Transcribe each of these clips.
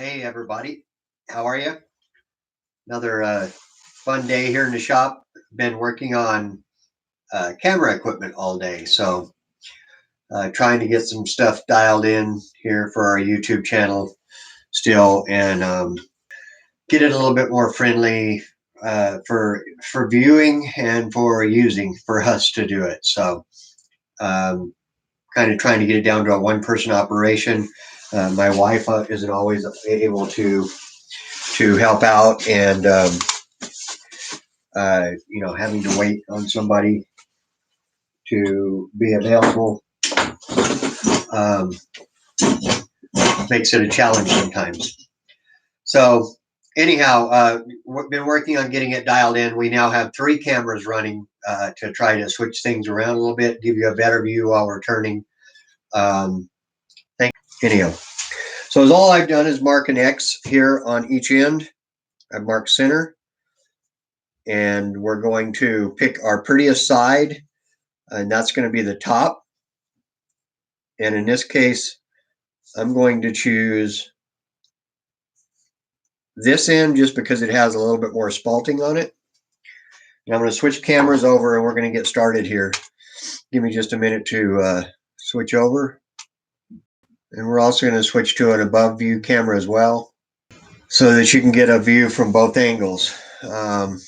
Hey everybody, how are you? Another fun day here in the shop. Been working on camera equipment all day, so trying to get some stuff dialed in here for our YouTube channel still, and get it a little bit more friendly for viewing and for using for us to do it. So um, kind of trying to get it down to a one-person operation. My wife isn't always able to help out, and having to wait on somebody to be available um, makes it a challenge sometimes. So, anyhow, we've been working on getting it dialed in. We now have 3 cameras running to try to switch things around a little bit, give you a better view while we're turning. Anyhow, so as all I've done is mark an X here on each end. I've marked center, and we're going to pick our prettiest side, and that's going to be the top. And in this case, I'm going to choose this end just because it has a little bit more spalting on it. And I'm going to switch cameras over and we're going to get started here. Give me just a minute to switch over. And we're also going to switch to an above view camera as well, so that you can get a view from both angles. Get a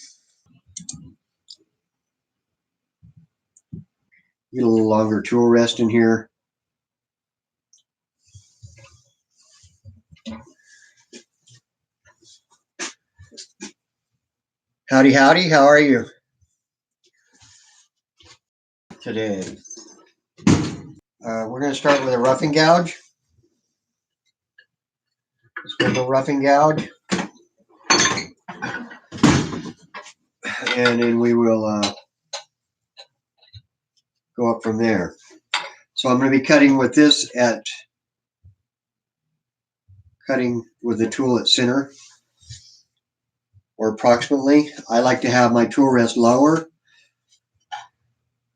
little longer tool rest in here. Howdy, howdy, how are you today? We're going to start with a roughing gouge. Let's go to roughing gouge. And then we will go up from there. So I'm going to be cutting with this cutting with the tool at center, or approximately. I like to have my tool rest lower.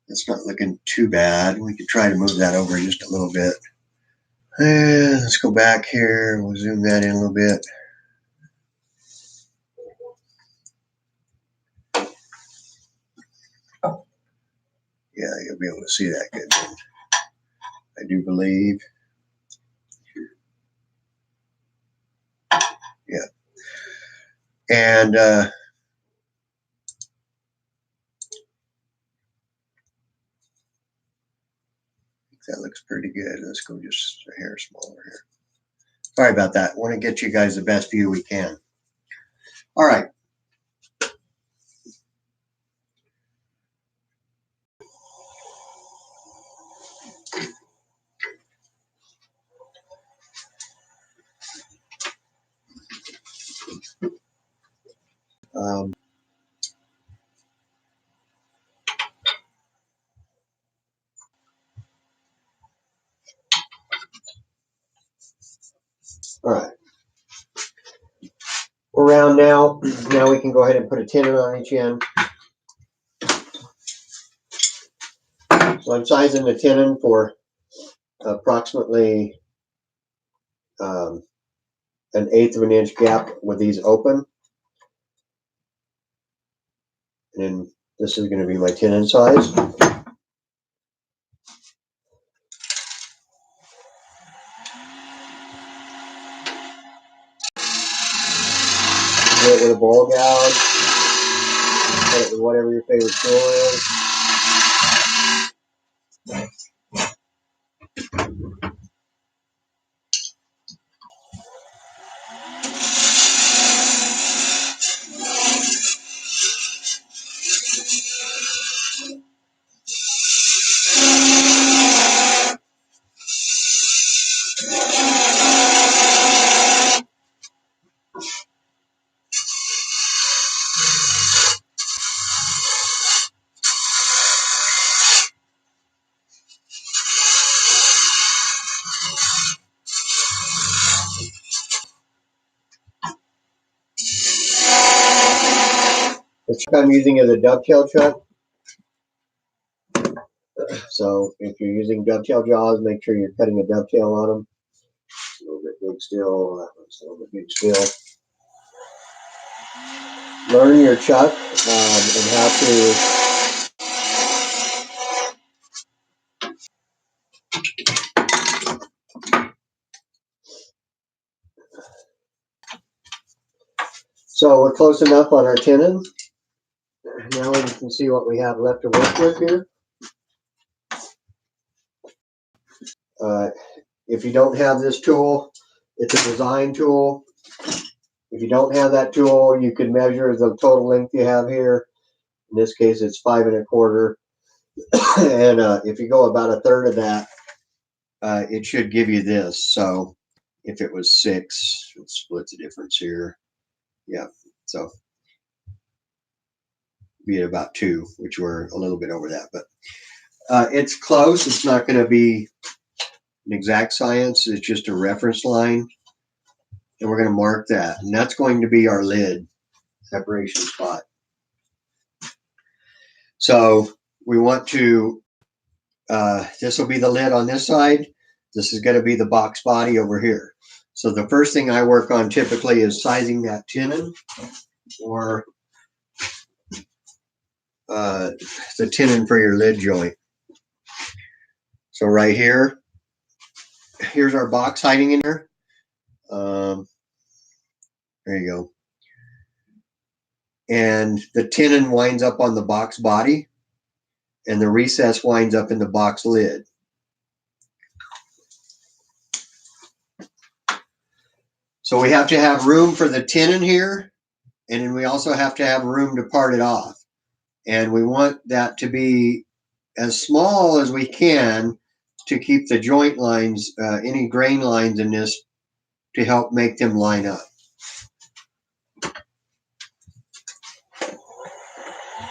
It's not looking too bad. We could try to move that over just a little bit. And let's go back here. We'll zoom that in a little bit. Yeah, you'll be able to see that good. I do believe. Yeah. And that looks pretty good. Let's go just a hair smaller here. Sorry about that. Want to get you guys the best view we can. All right. Um, all right. We're round now. Now we can go ahead and put a tenon on each end. So I'm sizing the tenon for approximately 1/8 of an inch gap with these open. And then this is going to be my tenon size. Do it with a ball gouge. Cut it with whatever your favorite tool is. The chuck I'm using is a dovetail chuck. So if you're using dovetail jaws, make sure you're cutting a dovetail on them. A little bit big still. That one's a little bit big still. Learn your chuck and how to So we're close enough on our tenon. Now we can see what we have left to work with here. If you don't have this tool, it's a design tool. If you don't have that tool, you can measure the total length you have here. In this case, it's 5 1/4. And if you go about a third of that, it should give you this. So if it was 6, it splits the difference here. Yeah, so be at about 2, which we're a little bit over that, but it's close. It's not going to be an exact science. It's just a reference line, and we're going to mark that, and that's going to be our lid separation spot. So we want to, this will be the lid on this side. This is going to be the box body over here. So the first thing I work on typically is sizing that tenon, or the tenon for your lid joint. So right here, here's our box hiding in here. There you go. And the tenon winds up on the box body, and the recess winds up in the box lid. So we have to have room for the tenon here, and then we also have to have room to part it off. And we want that to be as small as we can to keep the joint lines, any grain lines in this, to help make them line up.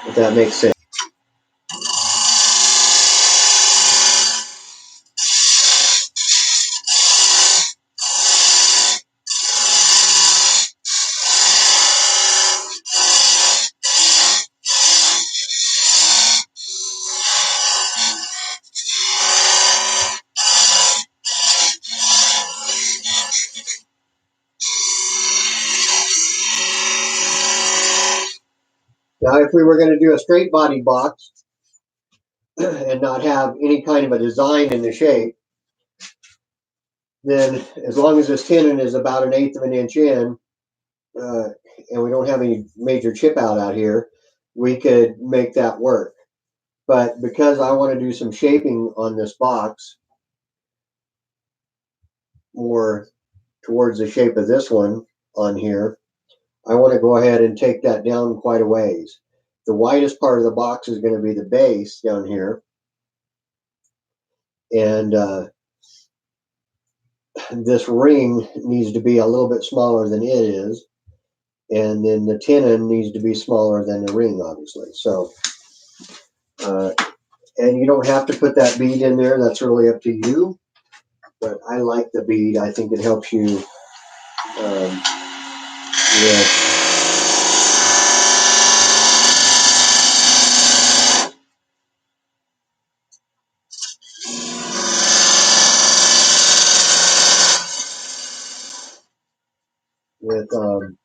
If that makes sense. Now, if we were going to do a straight body box and not have any kind of a design in the shape, then as long as this tenon is about 1/8 of an inch in, and we don't have any major chip out here, we could make that work. But because I want to do some shaping on this box, more towards the shape of this one on here, I want to go ahead and take that down quite a ways. The widest part of the box is going to be the base down here. And this ring needs to be a little bit smaller than it is. And then the tenon needs to be smaller than the ring, obviously. So, and you don't have to put that bead in there. That's really up to you. But I like the bead. I think it helps you with I'm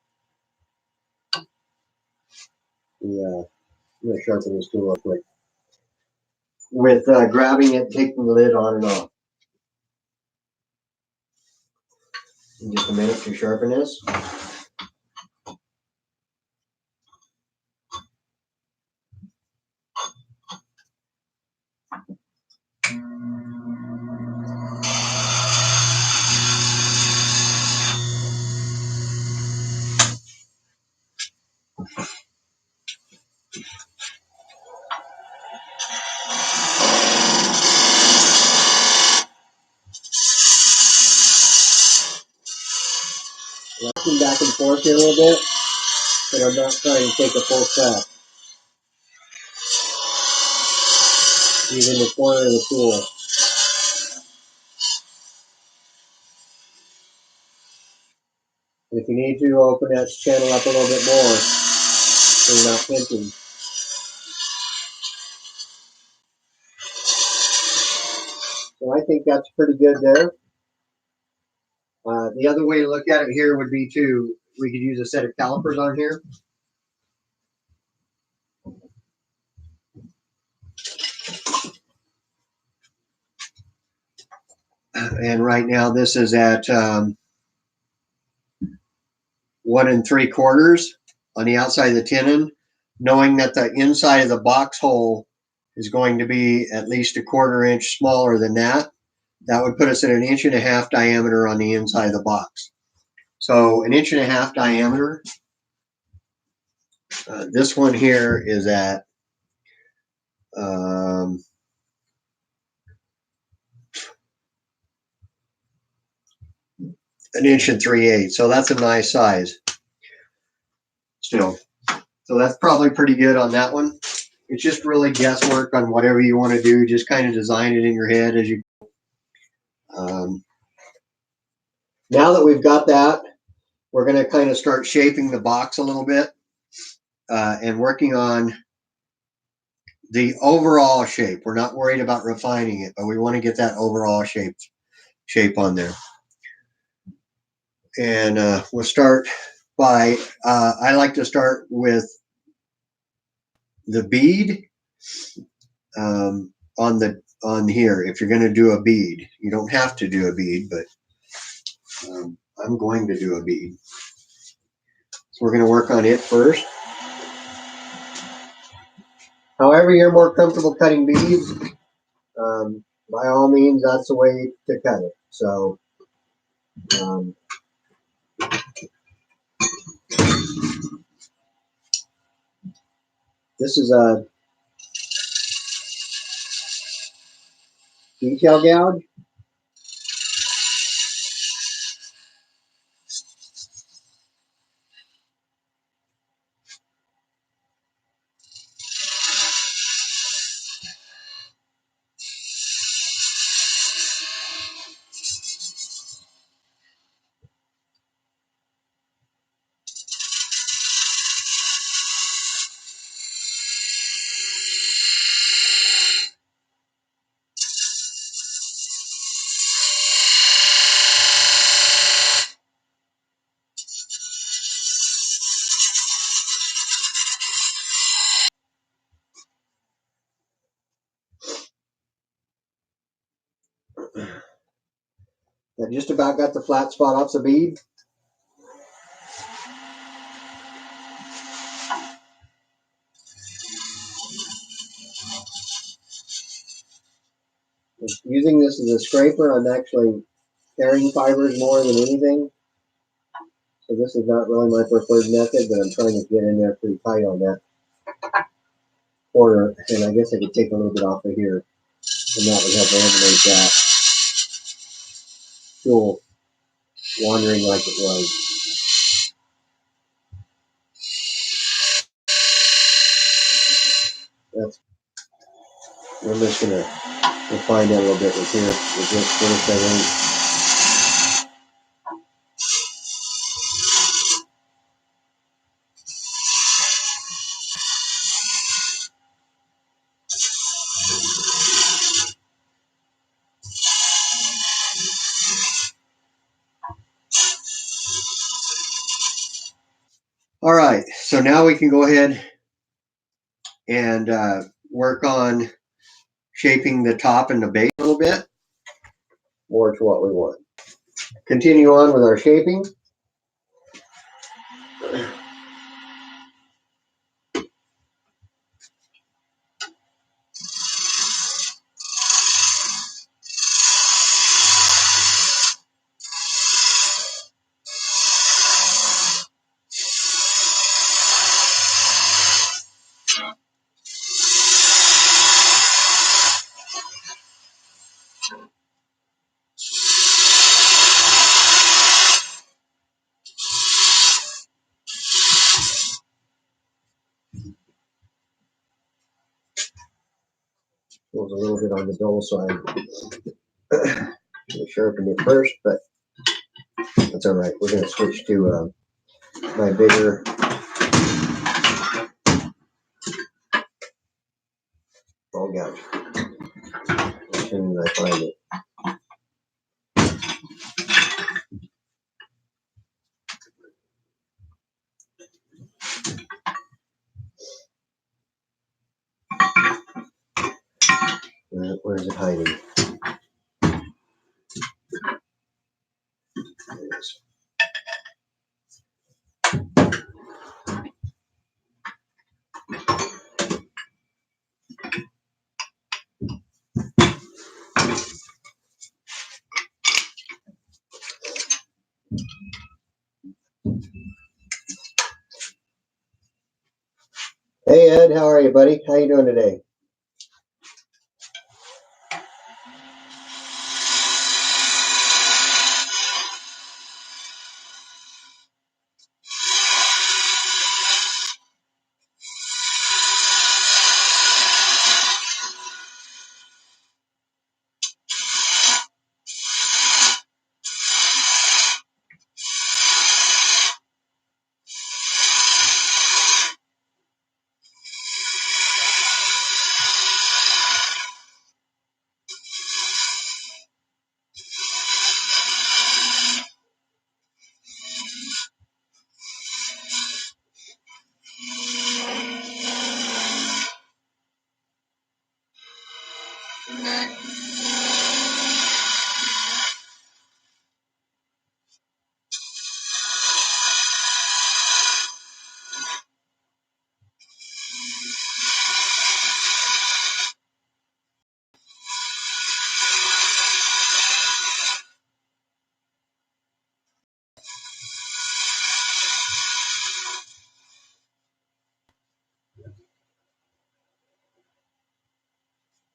going to sharpen this tool real quick. With grabbing it, taking the lid on and off. In just a minute to sharpen this. Rocking back and forth here a little bit, but I'm not trying to take a full cut. Using the corner of the tool. If you need to, open that channel up a little bit more so you're not pinching. So I think that's pretty good there. The other way to look at it here would be we could use a set of calipers on here. And right now this is at 1 3/4 on the outside of the tenon, knowing that the inside of the box hole is going to be at least 1/4 inch smaller than that. That would put us at 1.5 inches diameter on the inside of the box. So 1.5 inches diameter. This one here is at 1 3/8. So that's a nice size still. So that's probably pretty good on that one. It's just really guesswork on whatever you want to do. Just kind of design it in your head as you. Now that we've got that, we're going to kind of start shaping the box a little bit and working on the overall shape. We're not worried about refining it, but we want to get that overall shape on there. And we'll start by, I like to start with the bead on here. If you're going to do a bead, you don't have to do a bead, but I'm going to do a bead. So we're going to work on it first. However you're more comfortable cutting beads, by all means, that's the way to cut it. So this is a detail gouge. I just about got the flat spot off the bead. Using this as a scraper, I'm actually tearing fibers more than anything. So this is not really my preferred method, but I'm trying to get in there pretty tight on that corner. And I guess I could take a little bit off of here, and that would help eliminate that tool wandering like it was. I'm just going to refine that a little bit with here. With this first, I think. All right, so now we can go ahead and work on shaping the top and the base a little bit more to what we want. Continue on with our shaping. Was a little bit on the dull side. I sharpened it first, but that's all right. We're going to switch to my bigger ball gouge as soon as I find it. Where is it hiding? There it is. Hey Ed, how are you, buddy? How you doing today?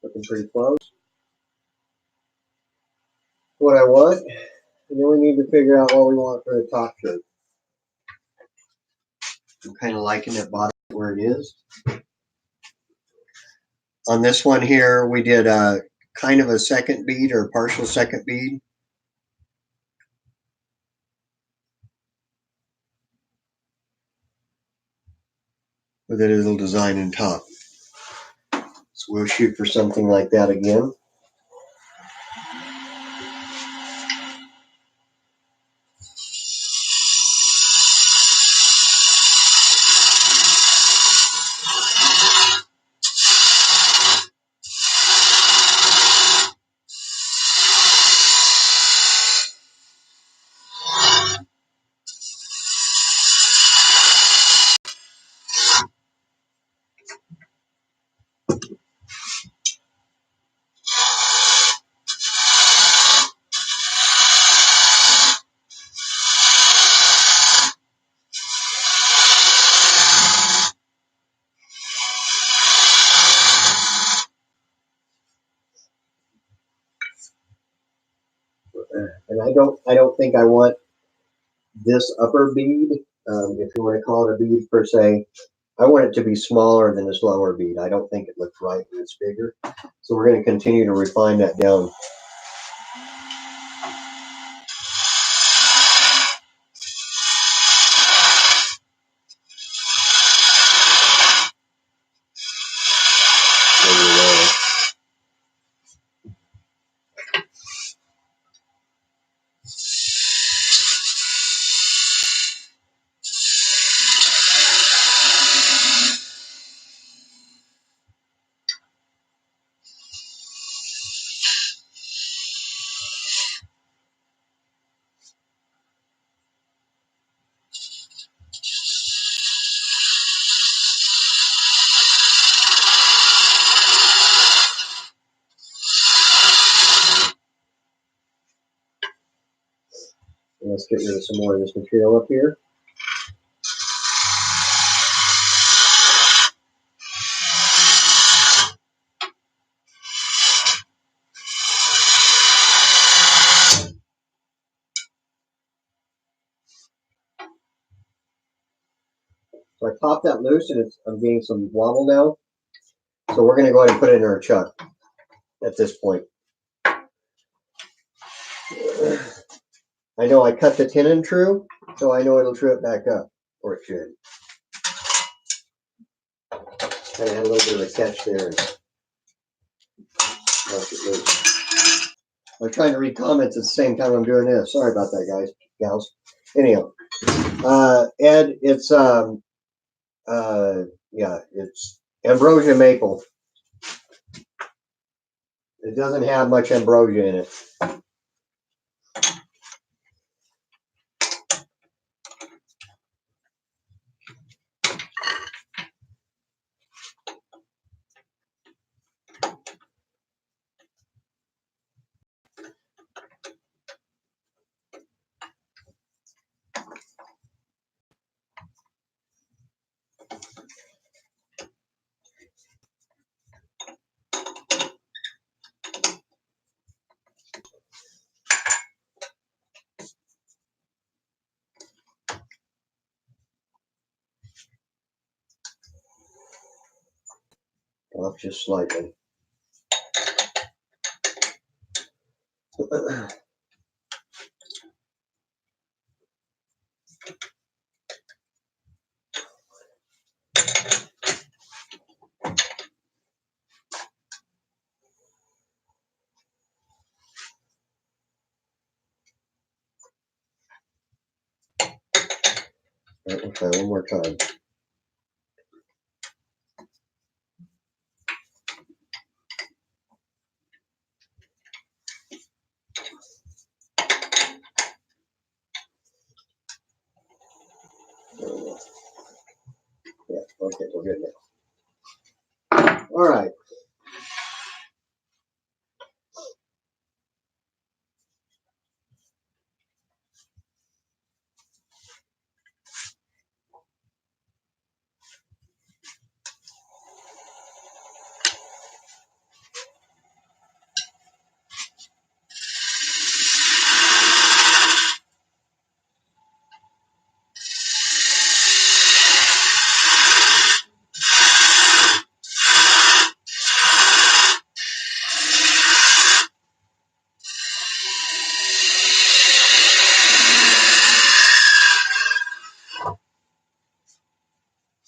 Looking pretty close. What I want, and then we need to figure out what we want for the top shirt. I'm kind of liking it bottom where it is. On this one here, we did a kind of a second bead or partial second bead. With a little design in top. So we'll shoot for something like that again. And I don't think I want this upper bead, if you want to call it a bead per se. I want it to be smaller than this lower bead. I don't think it looks right when it's bigger. So we're going to continue to refine that down. And let's get rid of some more of this material up here. So I popped that loose and I'm getting some wobble now. So we're going to go ahead and put it in our chuck at this point. I know I cut the tenon true, so I know it'll true it back up, or it should. Kind of had a little bit of a catch there. I'm trying to read comments at the same time I'm doing this. Sorry about that, guys, gals. Anyhow, Ed, it's yeah, it's ambrosia maple. It doesn't have much ambrosia in it. Up just slightly. Okay, one more time. Yeah, okay, we're good now. All right.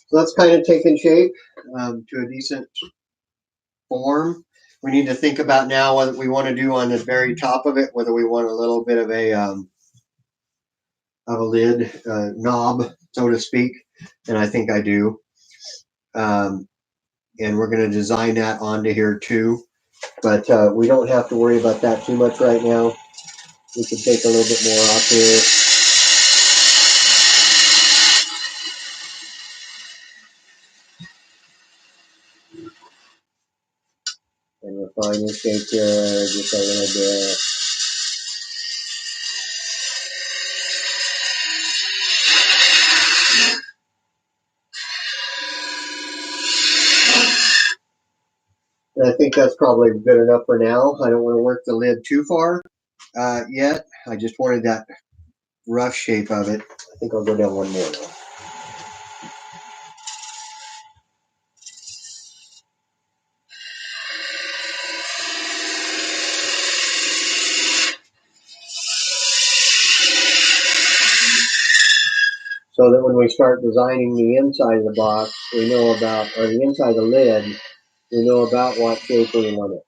So that's kind of taken shape to a decent form. We need to think about now what we want to do on the very top of it, whether we want a little bit of a lid knob, so to speak, and I think I do. And we're going to design that onto here too, but we don't have to worry about that too much right now. We can take a little bit more off here. And refine the shape here just a little bit. And I think that's probably good enough for now. I don't want to work the lid too far yet. I just wanted that rough shape of it. I think I'll go down one more now. So that when we start designing the inside of the box, we know about, or the inside of the lid, we know about what shape we want it.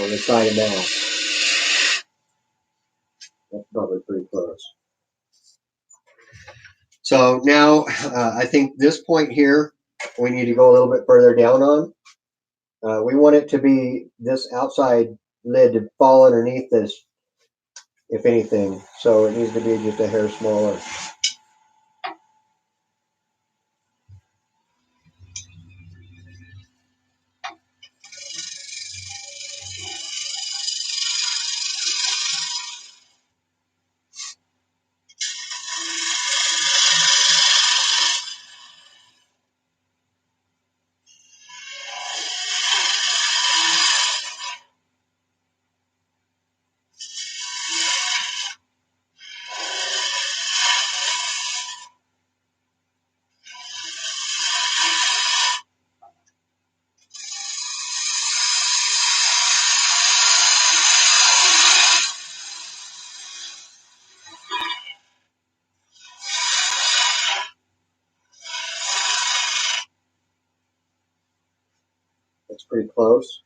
On the side of that. That's probably pretty close. So now I think this point here, we need to go a little bit further down on. We want it to be this outside lid to fall underneath this, if anything. So it needs to be just a hair smaller. That's pretty close.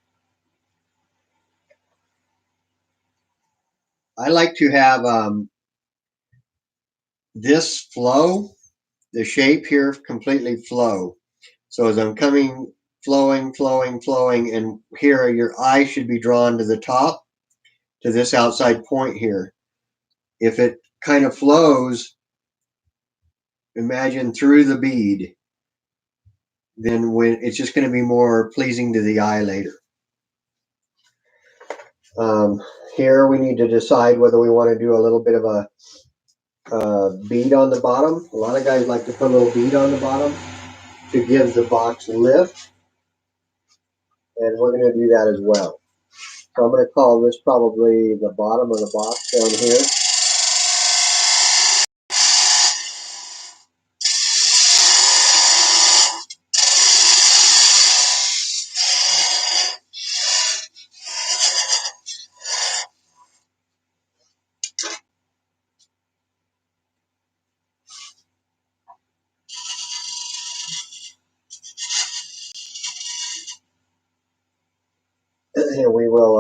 I like to have this flow, the shape here completely flow. So as I'm coming, flowing, flowing, flowing, and here your eye should be drawn to the top, to this outside point here. If it kind of flows, imagine through the bead, then when it's just going to be more pleasing to the eye later. Here we need to decide whether we want to do a little bit of a bead on the bottom. A lot of guys like to put a little bead on the bottom to give the box lift, and we're going to do that as well. So I'm going to call this probably the bottom of the box down here. And we will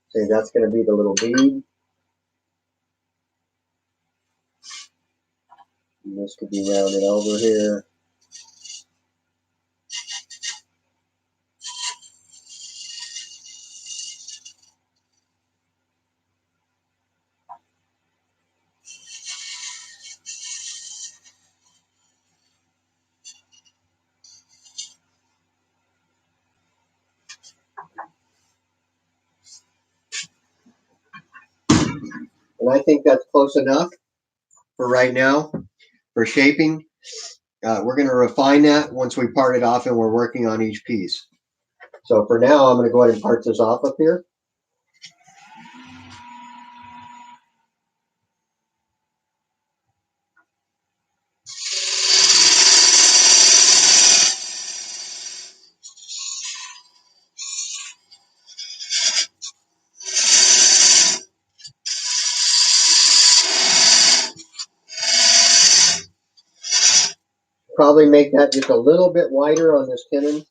say that's going to be the little bead. And this could be rounded over here. And I think that's close enough for right now for shaping. We're going to refine that once we part it off and we're working on each piece. So for now, I'm going to go ahead and part this off up here. Probably make that just a little bit wider on this tenon.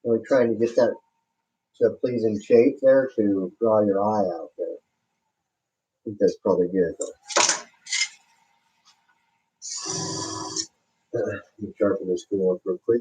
We're trying to get that to a pleasing shape there to draw your eye out there. I think that's probably good. Let me sharpen this tool up real quick.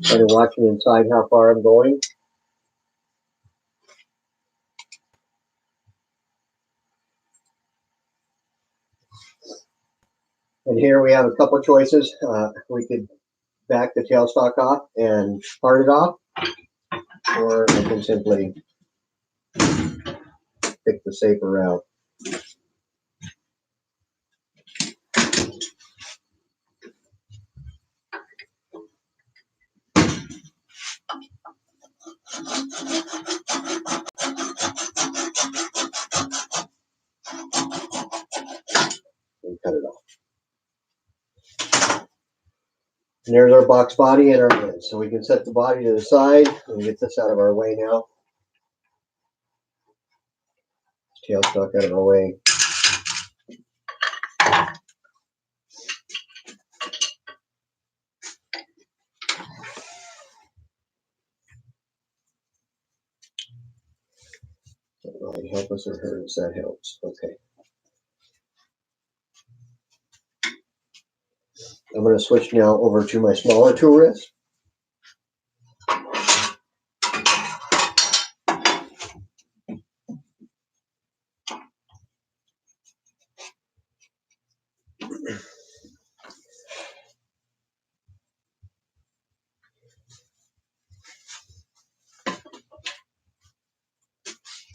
Kind of watching inside how far I'm going. And here we have a couple choices. We could back the tailstock off and part it off, or I can simply pick the safer route. And cut it off. And there's our box body and our lid. So we can set the body to the side. Let me get this out of our way now. Tail stuck out of our way. That might help us or hurt us. That helps. Okay. I'm going to switch now over to my smaller tool wrist.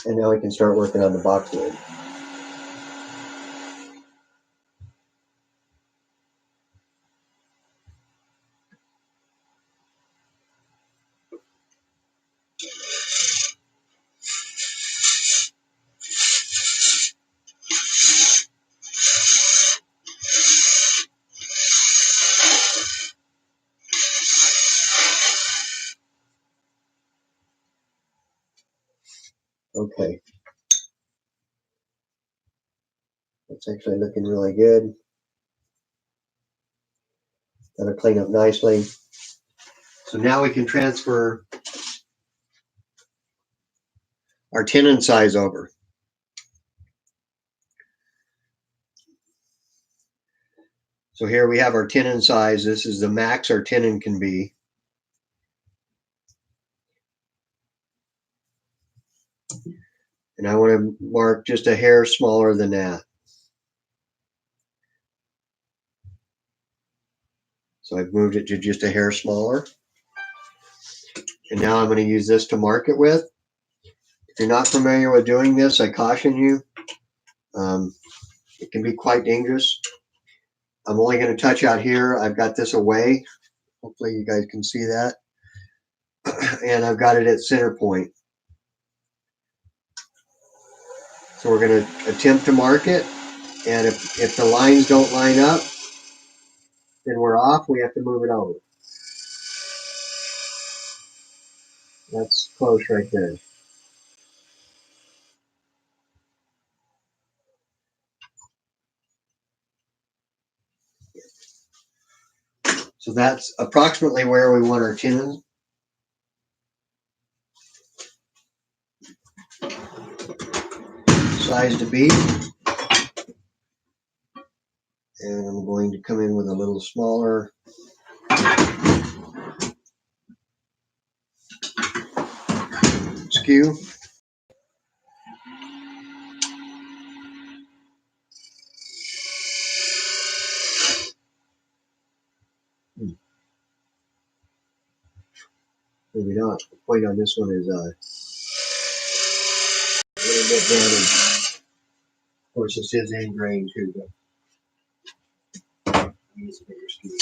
And now we can start working on the box lid. Okay. It's actually looking really good. That'll clean up nicely. So now we can transfer our tenon size over. So here we have our tenon size. This is the max our tenon can be. And I want to mark just a hair smaller than that. So I've moved it to just a hair smaller. And now I'm going to use this to mark it with. If you're not familiar with doing this, I caution you. It can be quite dangerous. I'm only going to touch out here. I've got this away. Hopefully you guys can see that. And I've got it at center point. So we're going to attempt to mark it. And if the lines don't line up, then we're off. We have to move it over. That's close right there. So that's approximately where we want our tenon. Size to be. And I'm going to come in with a little smaller. Skew. Maybe not. The point on this one is a little bit damaged. Of course, this is ingrained too, but use a bigger skew.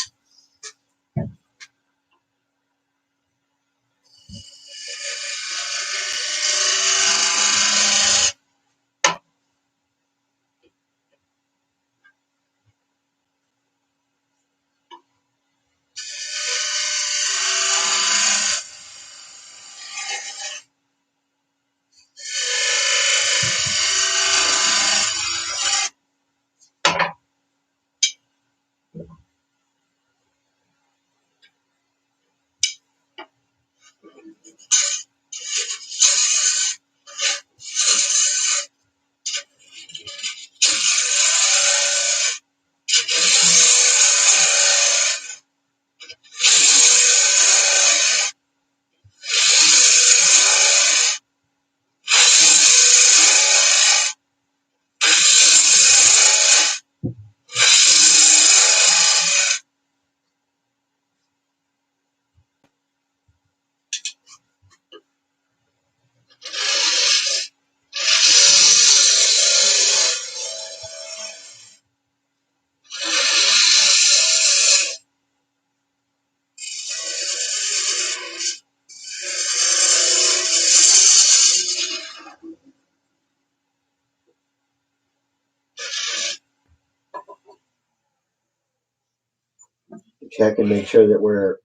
check and make sure that we're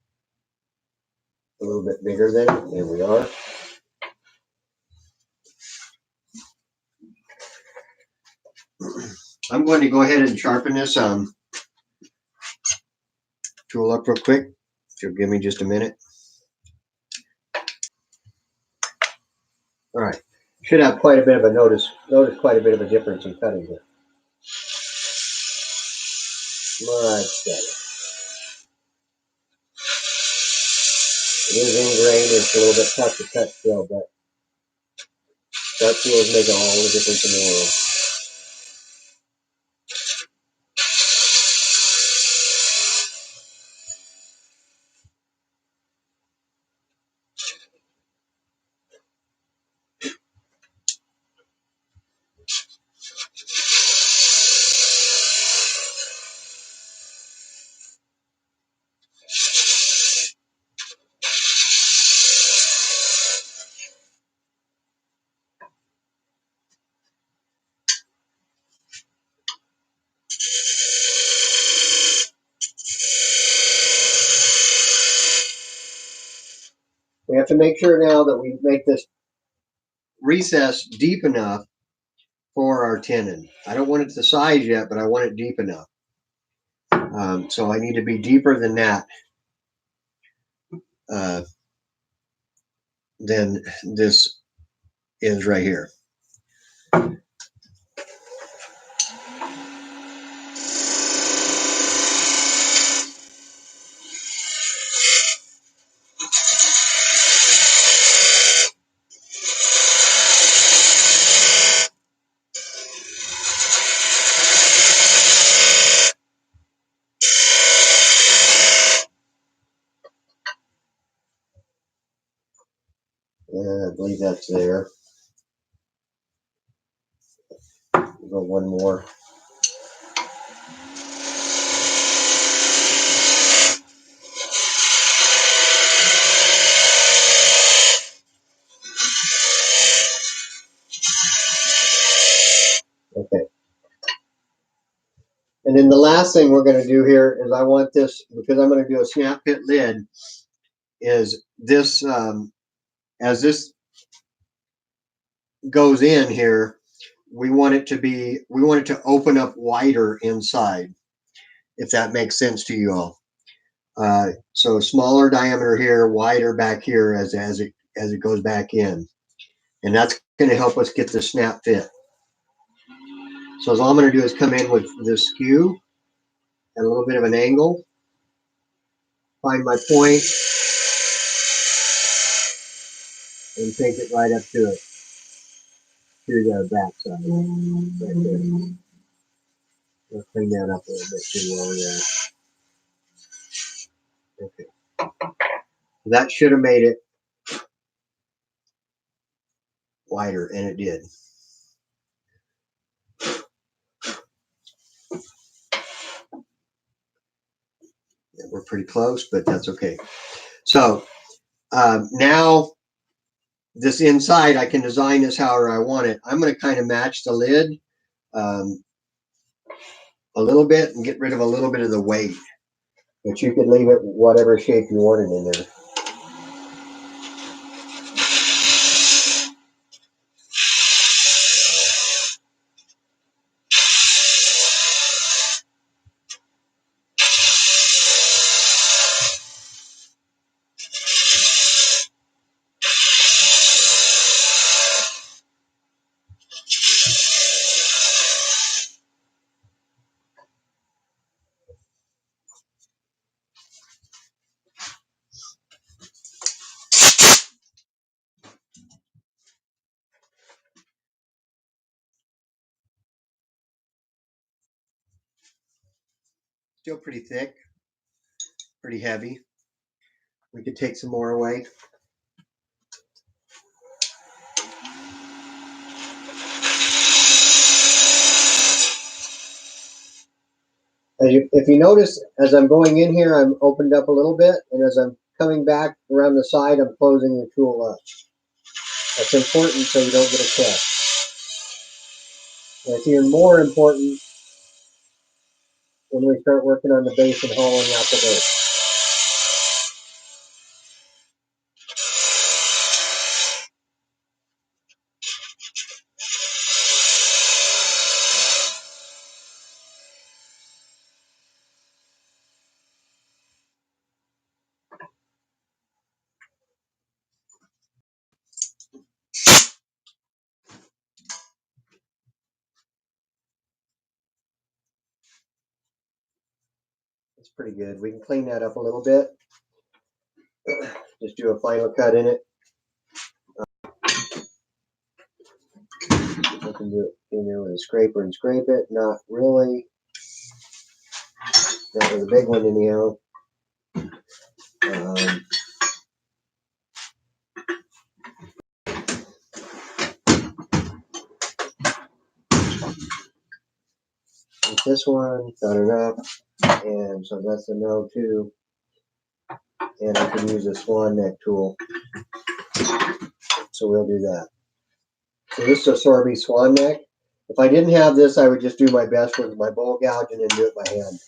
a little bit bigger than. There we are. I'm going to go ahead and sharpen this tool up real quick. So give me just a minute. All right. Should have quite a bit of a notice quite a bit of a difference in cutting here. Much better. It is ingrained. It's a little bit tough to cut still, but cut tools make all the difference in the world. We have to make sure now that we make this recess deep enough for our tenon. I don't want it to size yet, but I want it deep enough. So I need to be deeper than that. Than this is right here. I believe that's there. We'll go one more. Okay. And then the last thing we're going to do here is I want this, because I'm going to do a snap fit lid, is this, as this goes in here, we want it to open up wider inside, if that makes sense to you all. So smaller diameter here, wider back here as it goes back in. And that's going to help us get the snap fit. So all I'm going to do is come in with this skew at a little bit of an angle, find my point, and take it right up to it, to the back side, right there. I'll clean that up a little bit too well there. Okay. That should have made it wider, and it did. Yeah, we're pretty close, but that's okay. So now this inside, I can design this however I want it. I'm going to kind of match the lid a little bit and get rid of a little bit of the weight. But you could leave it whatever shape you want it in there. Still pretty thick, pretty heavy. We could take some more away. If you notice, as I'm going in here, I'm opened up a little bit, and as I'm coming back around the side, I'm closing the tool up. That's important so you don't get a cut. And it's even more important when we we start working on the base and hollowing out the base. It's pretty good. We can clean that up a little bit. Just do a final cut in it. I can do it in there with a scraper and scrape it. Not really. That was a big one anyhow. With this one, got enough. And so that's a no too. And I can use a swan neck tool. So we'll do that. So this is a Sorby swan neck. If I didn't have this, I would just do my best with my bowl gouge and then do it by hand.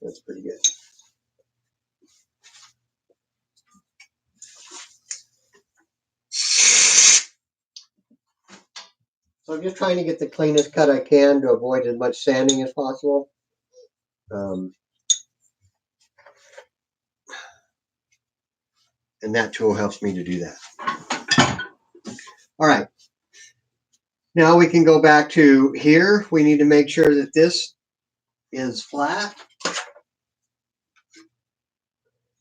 That's pretty good. So I'm just trying to get the cleanest cut I can to avoid as much sanding as possible. And that tool helps me to do that. All right. Now we can go back to here. We need to make sure that this is flat.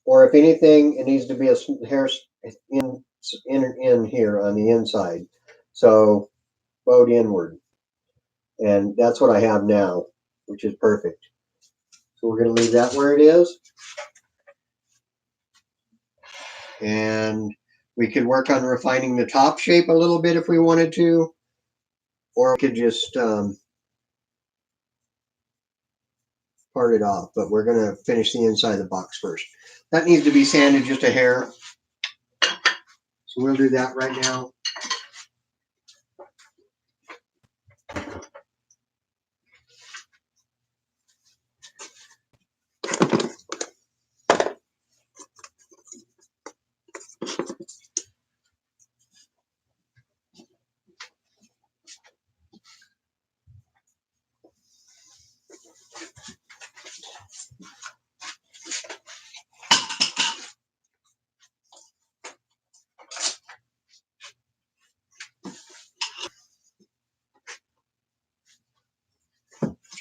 Or if anything, it needs to be a hair in here on the inside. So bowed inward. And that's what I have now, which is perfect. So we're going to leave that where it is. And we could work on refining the top shape a little bit if we wanted to. Or we could just part it off. But we're going to finish the inside of the box first. That needs to be sanded just a hair. So we'll do that right now.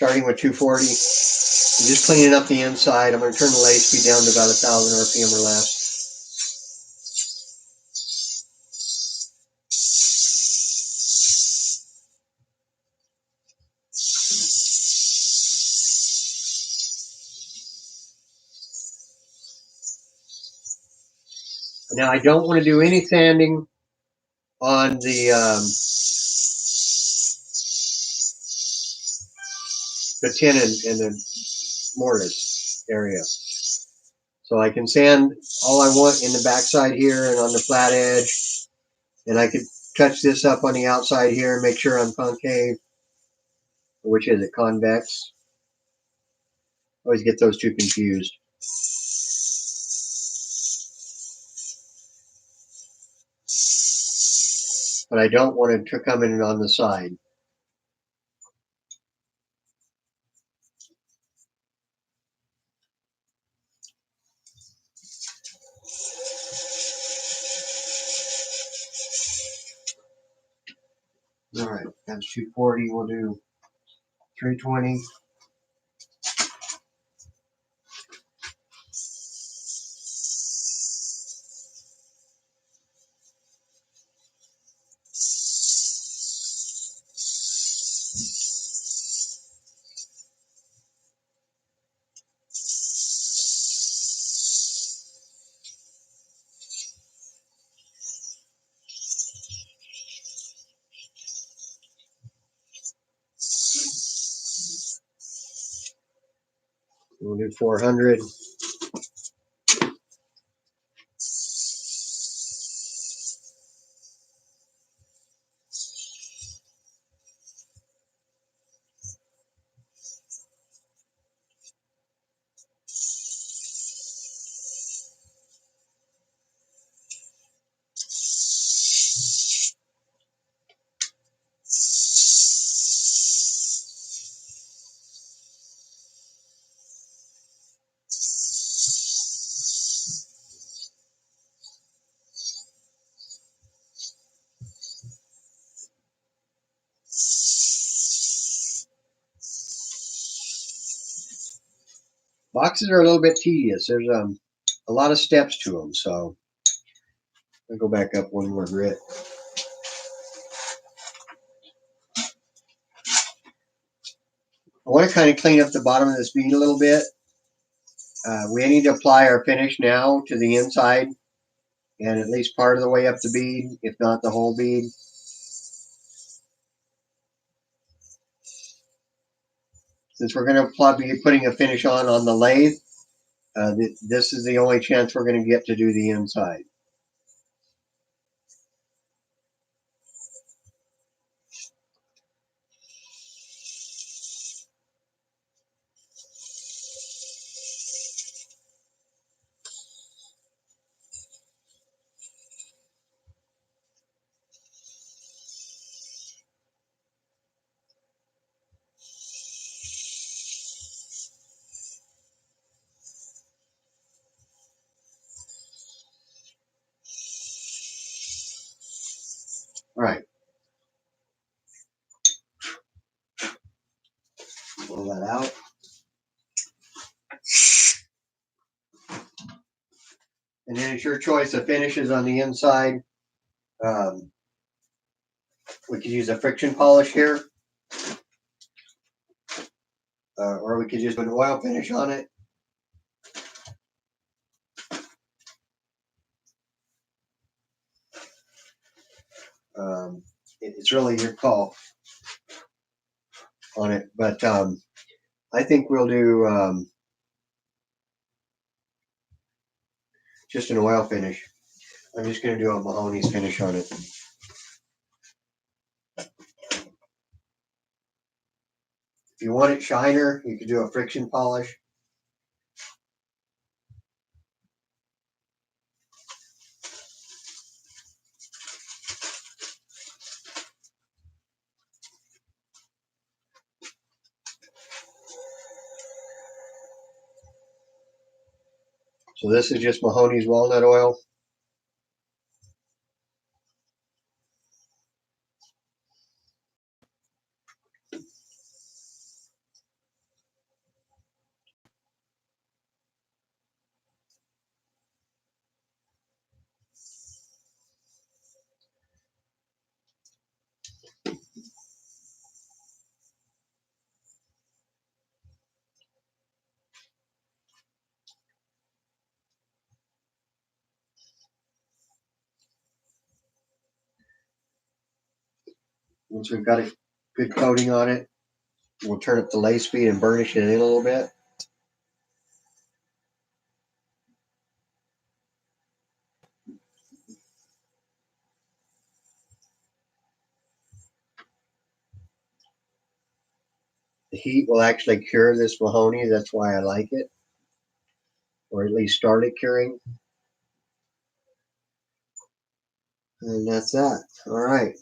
Starting with 240. I'm just cleaning up the inside. I'm going to turn the lathe speed down to about 1,000 RPM or less. Now I don't want to do any sanding on the tin and the mortise area. So I can sand all I want in the backside here and on the flat edge. And I could touch this up on the outside here and make sure I'm concave. Which is it? Convex? Always get those two confused. But I don't want it to come in on the side. Times 240, we'll do 320. We'll do 400. Boxes are a little bit tedious. There's a lot of steps to them, so I'll go back up one more grit. I want to kind of clean up the bottom of this bead a little bit. We need to apply our finish now to the inside and at least part of the way up the bead, if not the whole bead. Since we're going to be putting a finish on the lathe, this is the only chance we're going to get to do the inside. All right. Pull that out. And then it's your choice of finishes on the inside. We could use a friction polish here. Or we could just put an oil finish on it. It's really your call on it. But I think we'll do just an oil finish. I'm just going to do a Mahoney's finish on it. If you want it shiner, you could do a friction polish. So this is just Mahoney's walnut oil. Once we've got a good coating on it, we'll turn up the lathe speed and burnish it in a little bit. The heat will actually cure this Mahoney. That's why I like it, or at least start it curing. And that's that. All right.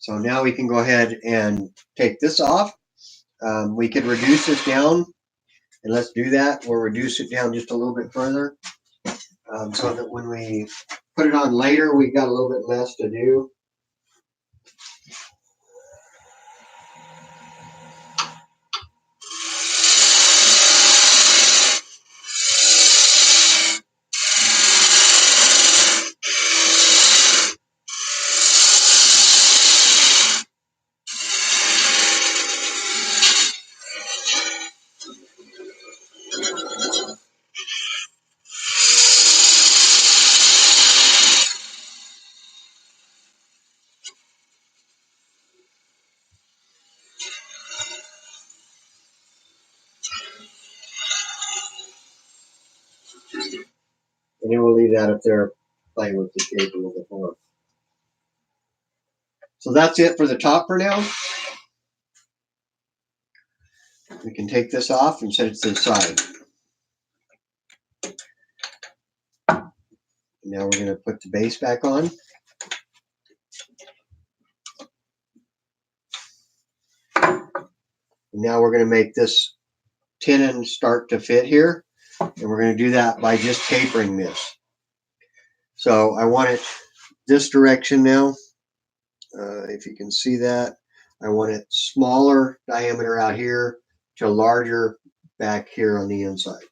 So now we can go ahead and take this off. We could reduce this down, and let's do that. We'll reduce it down just a little bit further, so that when we put it on later, we've got a little bit less to do. And then we'll leave that up there playing with the shape a little bit more. So that's it for the top for now. We can take this off and set it to the side. Now we're going to put the base back on. And now we're going to make this tenon start to fit here. And we're going to do that by just tapering this. So I want it this direction now. If you can see that, I want it smaller diameter out here to larger back here on the inside.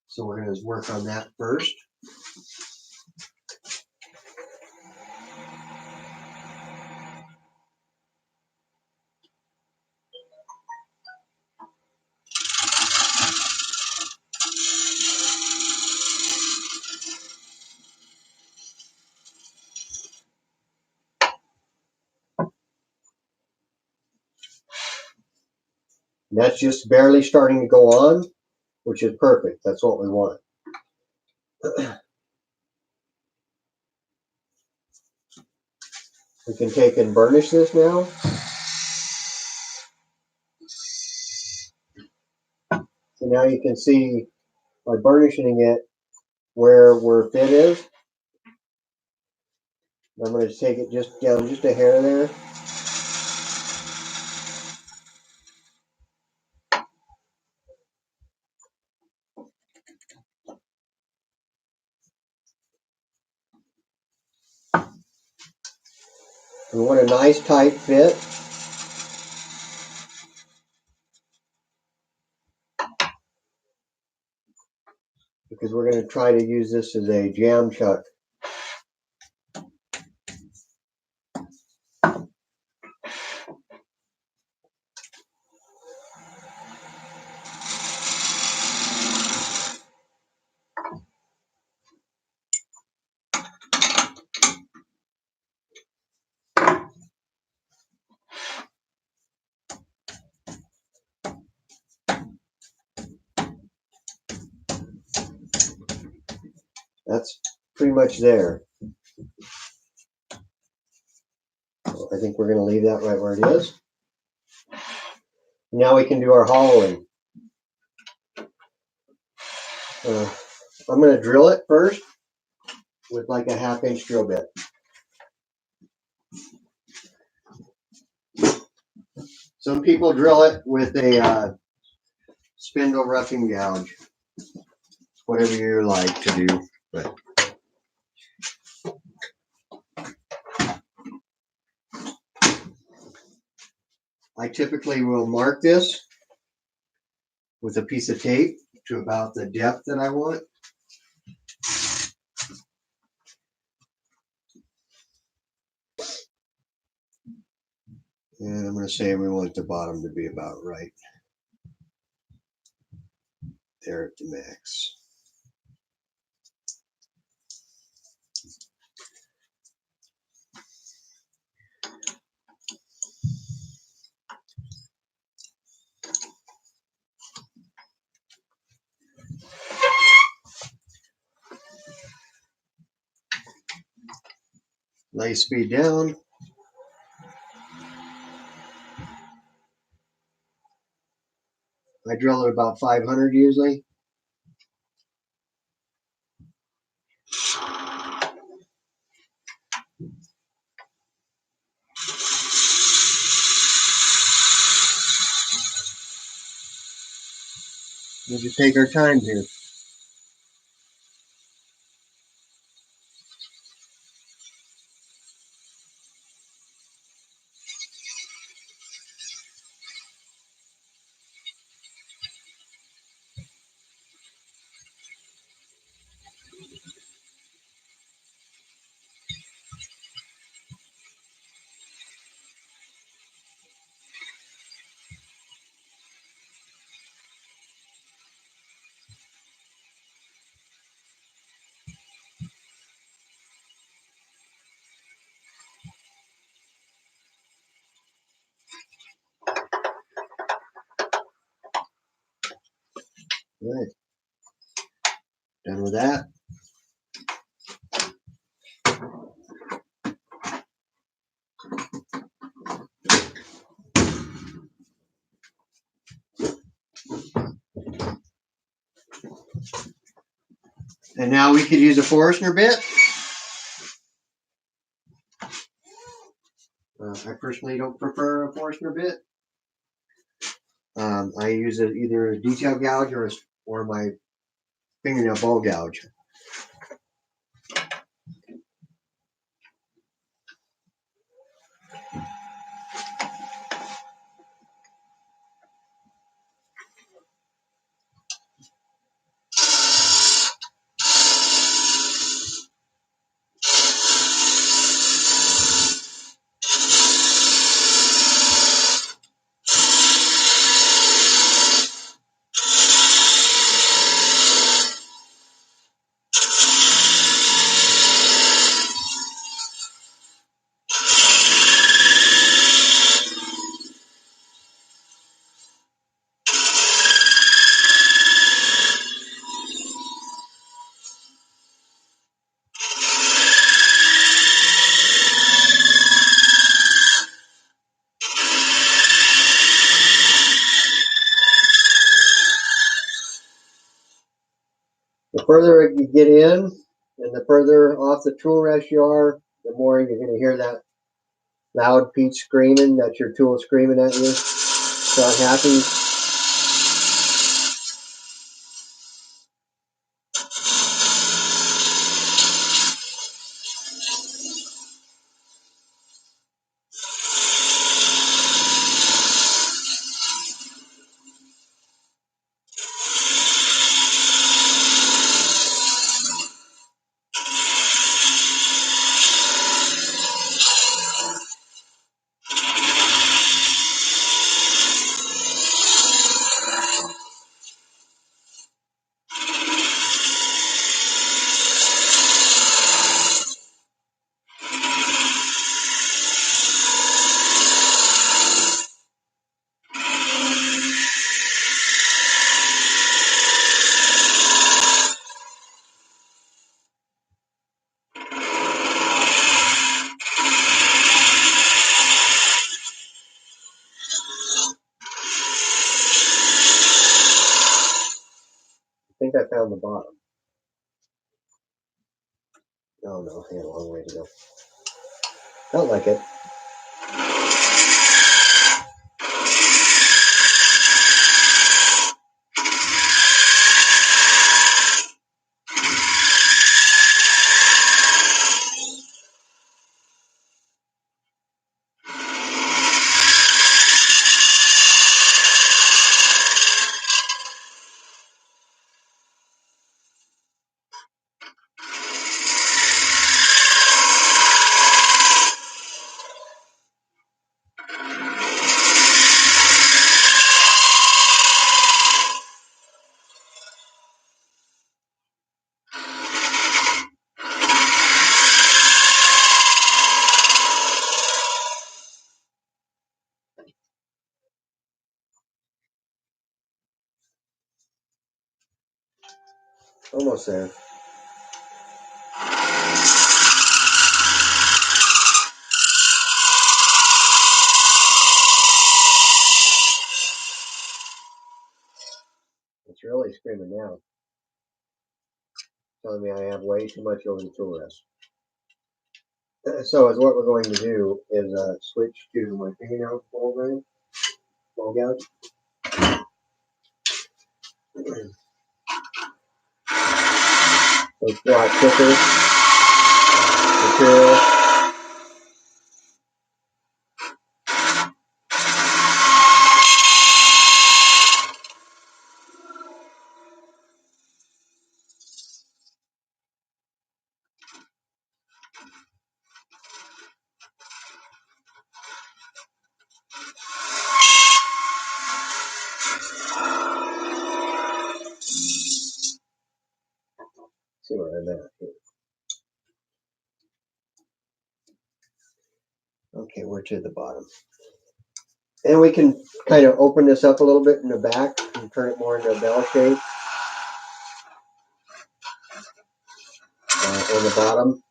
So we're going to work on that first. And that's just barely starting to go on, which is perfect. That's what we want. We can take and burnish this now. So now you can see by burnishing it where fit is. I'm going to take it just down just a hair there. We want a nice tight fit. Because we're going to try to use this as a jam chuck. That's pretty much there. So I think we're going to leave that right where it is. Now we can do our hollowing. I'm going to drill it first with like a 1/2 inch drill bit. Some people drill it with a spindle roughing gouge. Whatever you like to do. But I typically will mark this with a piece of tape to about the depth that I want. And I'm going to say we want the bottom to be about right there at the max. Lay speed down. I drill at about 500 usually. We'll just take our time here. All right, done with that. And now we could use a Forstner bit. I personally don't prefer a Forstner bit. I use either a detail gouge or my fingernail ball gouge. The further you get in and the further off the tool rest you are, the more you're going to hear that loud Pete screaming. That's your tool screaming at you. So I'm happy. I think I found the bottom. Oh no, I had a long way to go. Felt like it. Almost there. It's really screaming now. Telling me I have way too much over the tool rest. So, as what we're going to do is switch to my fingernail ball gouge. Let's go out quicker. Material. See where I'm at here. Okay, we're to the bottom. And we can kind of open this up a little bit in the back and turn it more into a bell shape on the bottom.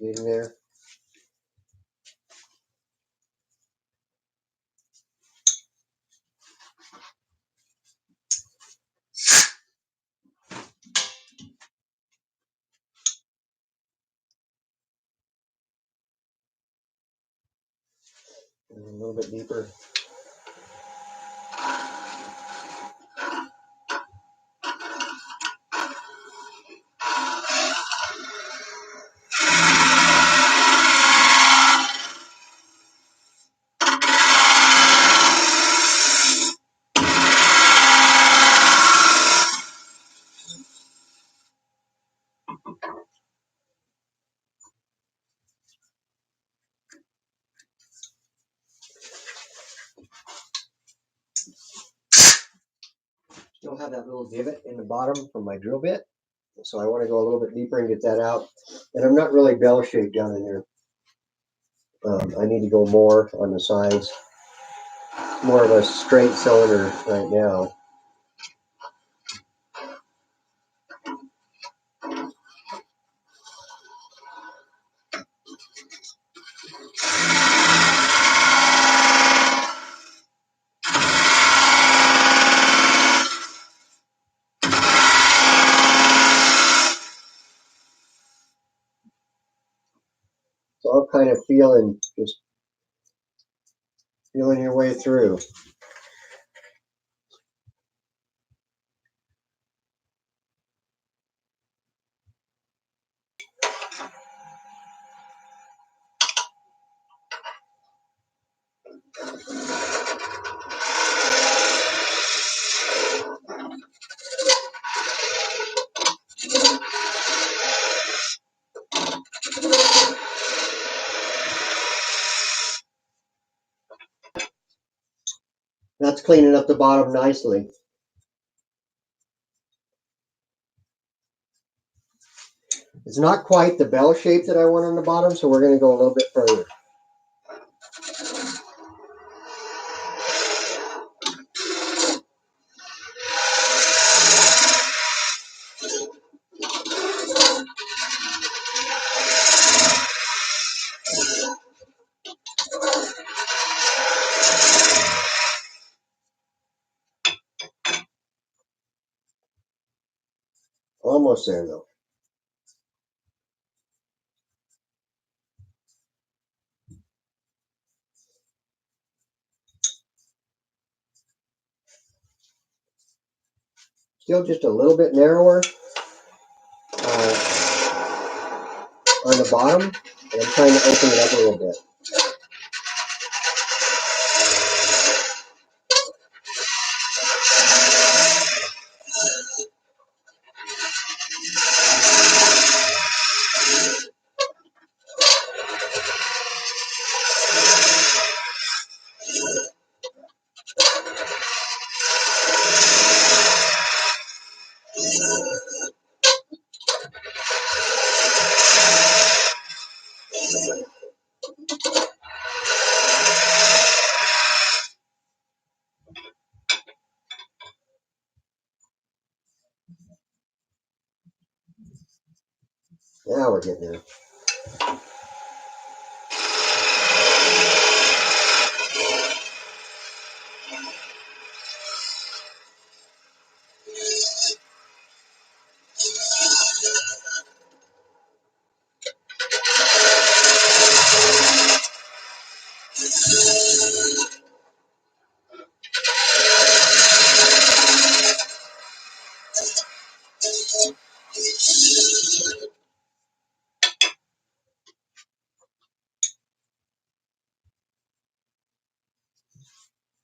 Getting there. And a little bit deeper. Still have that little divot in the bottom from my drill bit. So I want to go a little bit deeper and get that out. And I'm not really bell shaped down in there. I need to go more on the sides. More of a straight cylinder right now. So I'm kind of just feeling your way through. That's cleaning up the bottom nicely. It's not quite the bell shape that I want on the bottom, so we're going to go a little bit further. Almost there though. Still just a little bit narrower on the bottom, and I'm trying to open it up a little bit. Now we're getting there.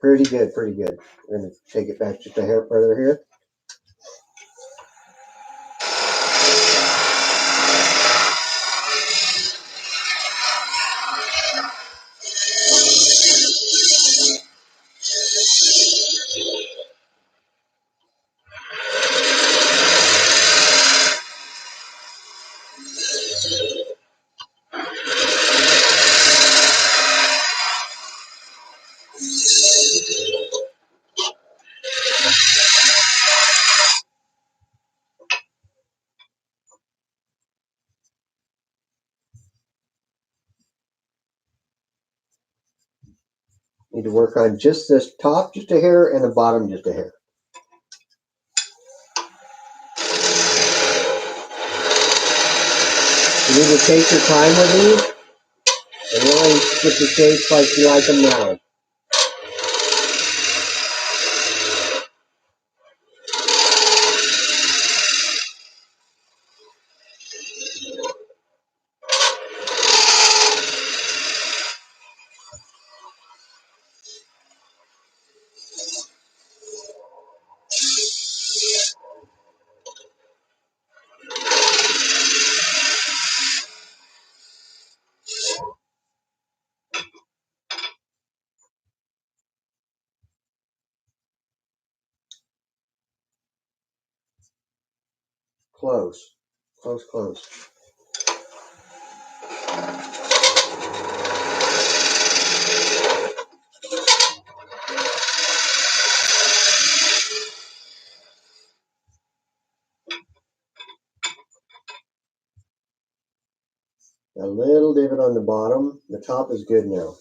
Pretty good, pretty good. We're going to take it back just a hair further here. Need to work on just this top just a hair and the bottom just a hair. You need to take your time with these and really get the shapes like you like them now. Close, close, close. A little divot on the bottom. The top is good now.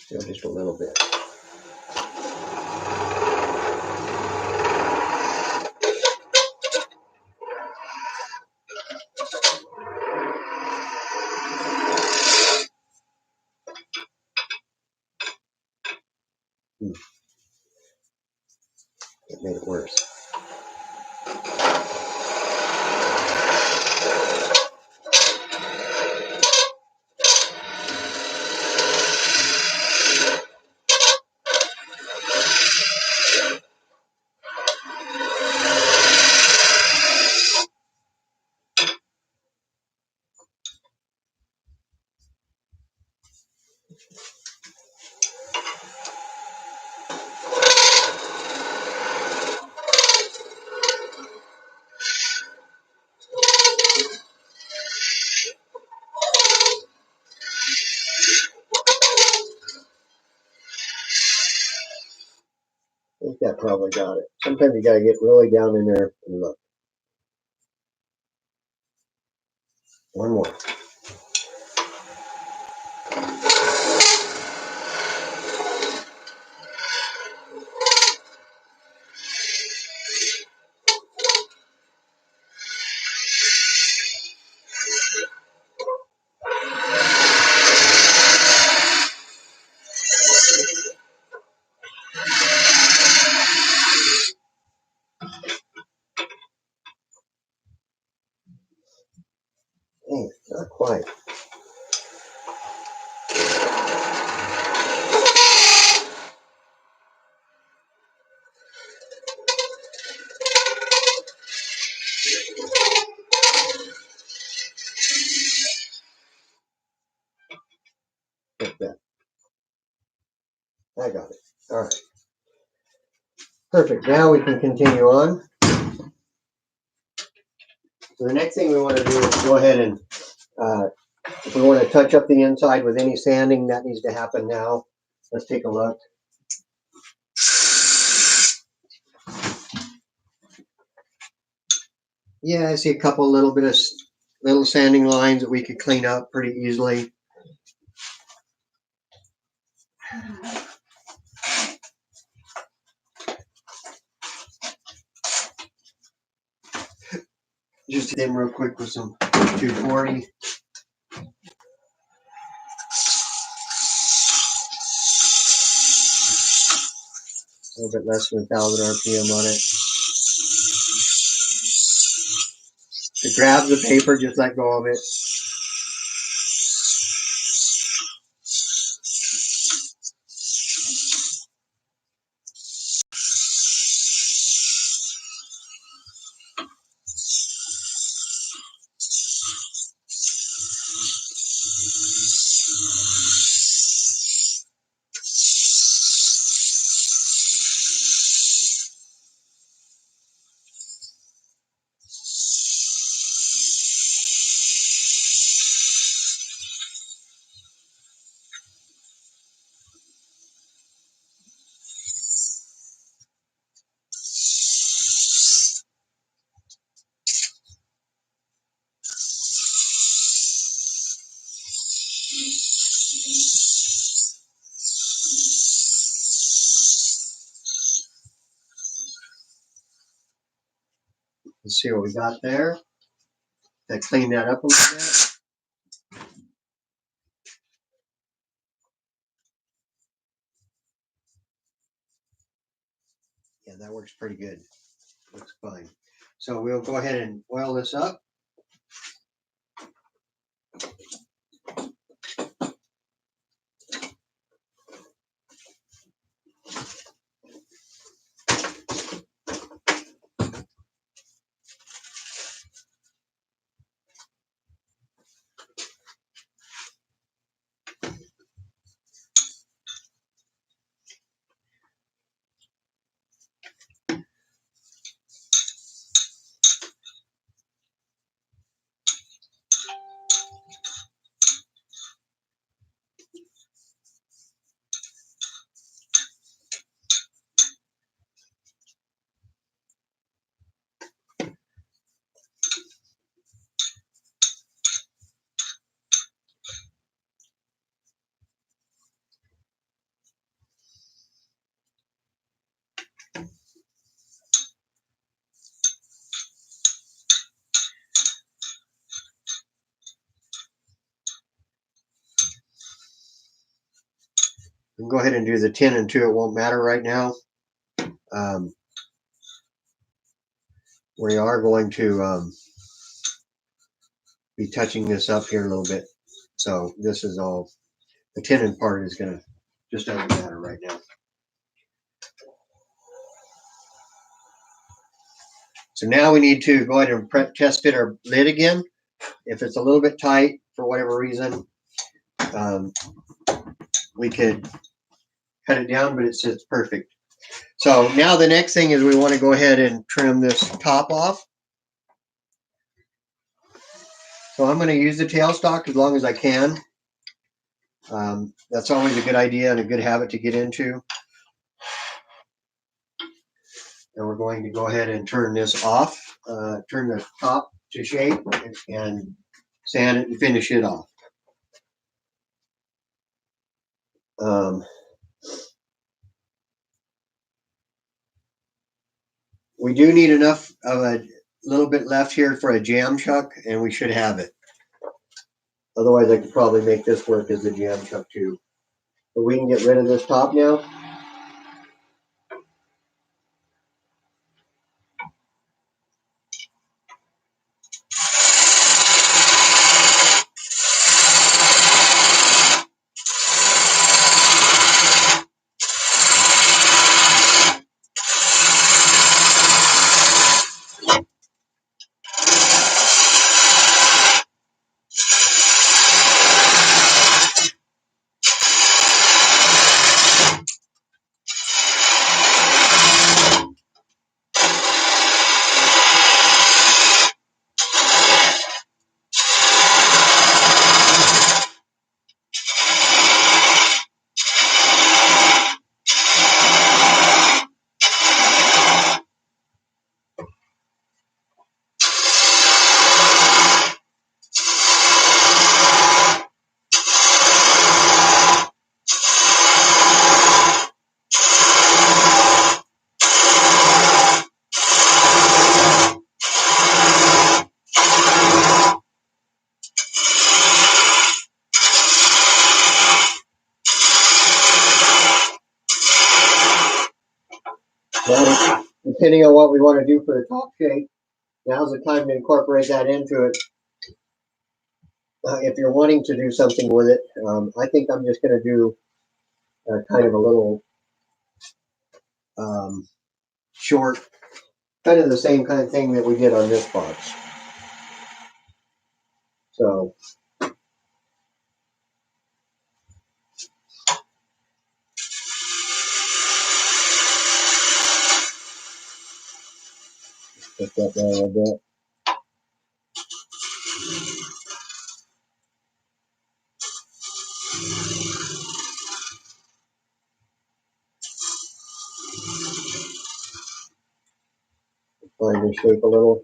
So just a little bit. It made it worse. I think that probably got it. Sometimes you gotta get really down in there and look. One more. Dang, not quite. Like that. I got it. All right. Perfect. Now we can continue on. So the next thing we want to do is go ahead and if we want to touch up the inside with any sanding, that needs to happen now. Let's take a look. Yeah, I see a couple little sanding lines that we could clean up pretty easily. Just hit them real quick with some 240. A little bit less than 1,000 RPM on it. To grab the paper, just let go of it. Let's see what we got there. Let's clean that up a little bit. Yeah, that works pretty good. Looks fine. So we'll go ahead and oil this up. We can go ahead and do the 10 and 2. It won't matter right now. We are going to be touching this up here a little bit. So this is all, the 10 and part is going to, just doesn't matter right now. So now we need to go ahead and test fit our lid again. If it's a little bit tight for whatever reason, we could cut it down, but it sits perfect. So now the next thing is we want to go ahead and trim this top off. So I'm going to use the tailstock as long as I can. That's always a good idea and a good habit to get into. And we're going to go ahead and turn this off, turn the top to shape and sand it and finish it off. We do need enough of a little bit left here for a jam chuck, and we should have it. Otherwise, I could probably make this work as a jam chuck too. But we can get rid of this top now. depending on what we want to do for the top shape, now's the time to incorporate that into it. If you're wanting to do something with it, I think I'm just going to do kind of a little um, short, kind of the same kind of thing that we did on this box. So put that down a little bit. Find the shape a little.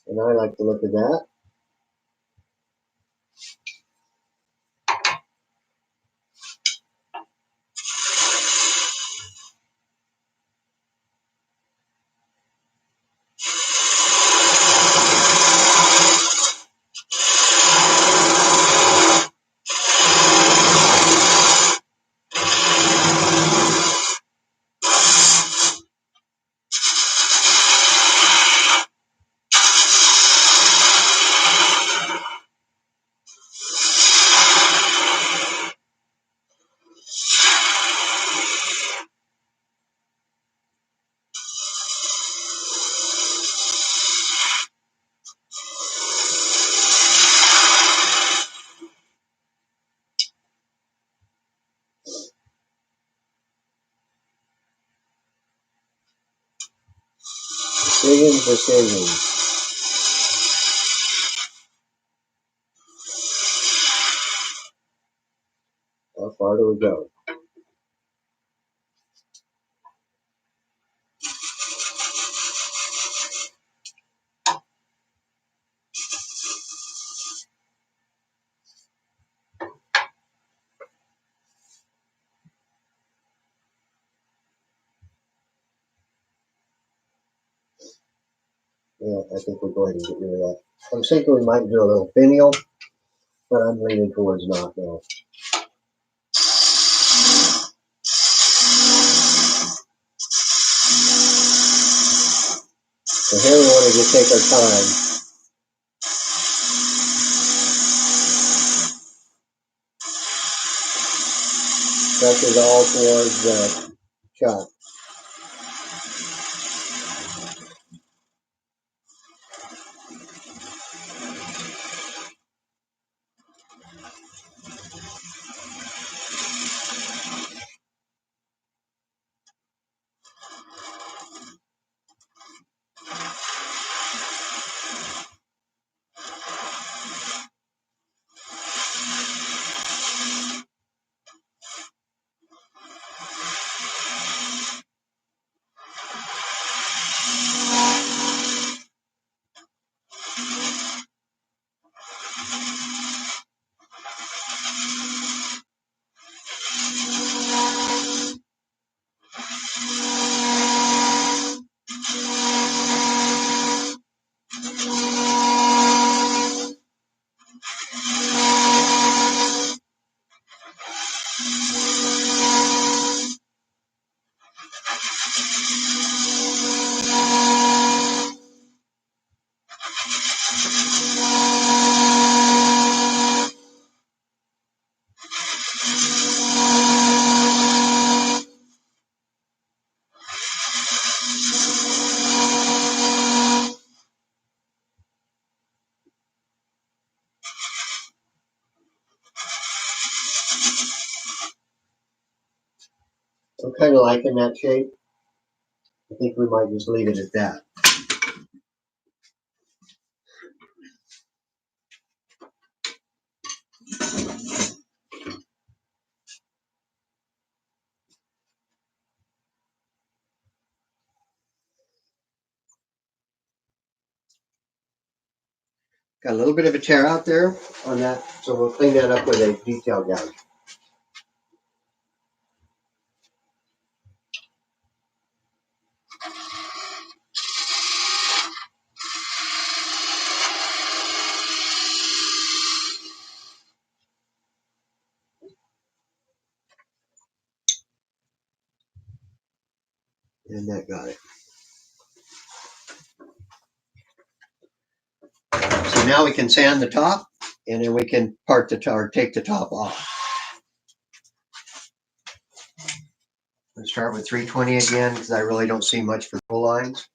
And I like the look of that. Precision. How far do we go? Yeah, I think we'll go ahead and get rid of that. I'm thinking we might do a little finial, but I'm leaning towards not now. So here we want to just take our time. Pressure all towards the shot. I'm kind of liking that shape. I think we might just leave it at that. Got a little bit of a tear out there on that, so we'll clean that up with a detail gouge. And that got it. So now we can sand the top, and then we can part the top or take the top off. Let's start with 320 again because I really don't see much for full lines.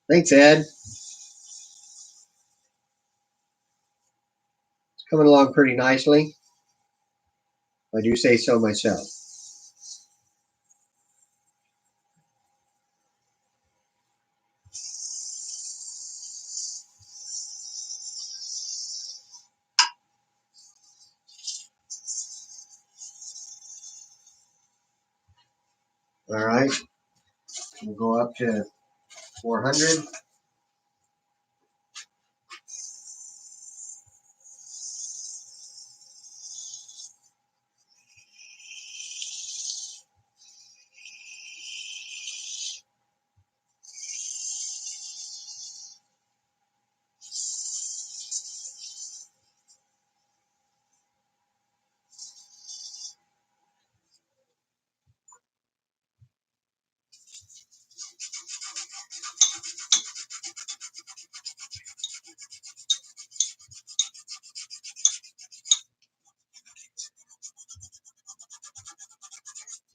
Thanks, Ed. It's coming along pretty nicely. I do say so myself. All right, we'll go up to 400.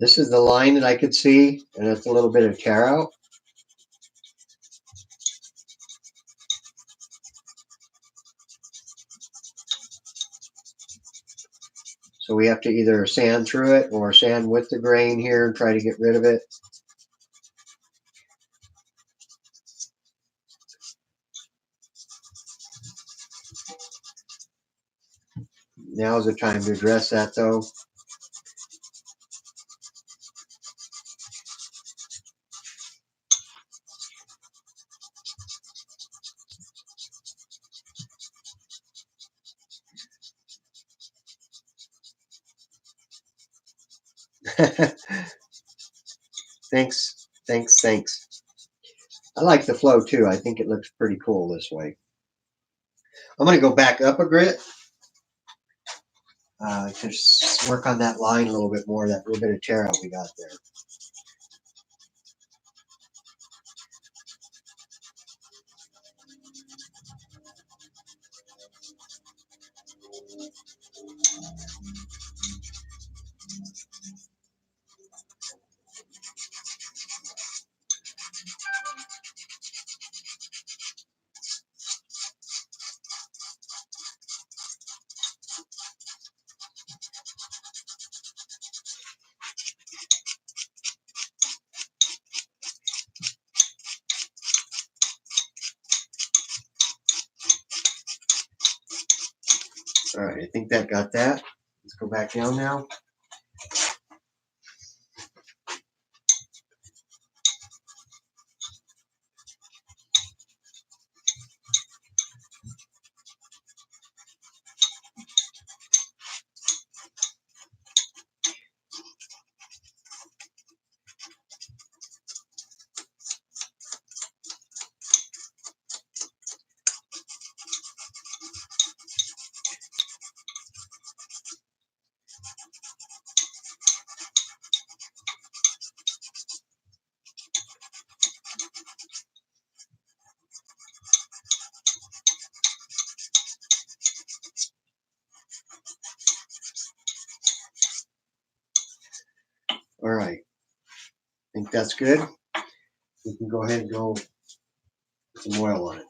This is the line that I could see, and it's a little bit of tear out. So we have to either sand through it or sand with the grain here and try to get rid of it. Now's the time to address that though. Thanks, thanks, thanks. I like the flow too. I think it looks pretty cool this way. I'm going to go back up a grit. Just work on that line a little bit more, that little bit of tear out we got there. All right, I think that got that. Let's go back down now. All right, I think that's good. We can go ahead and go put some oil on it.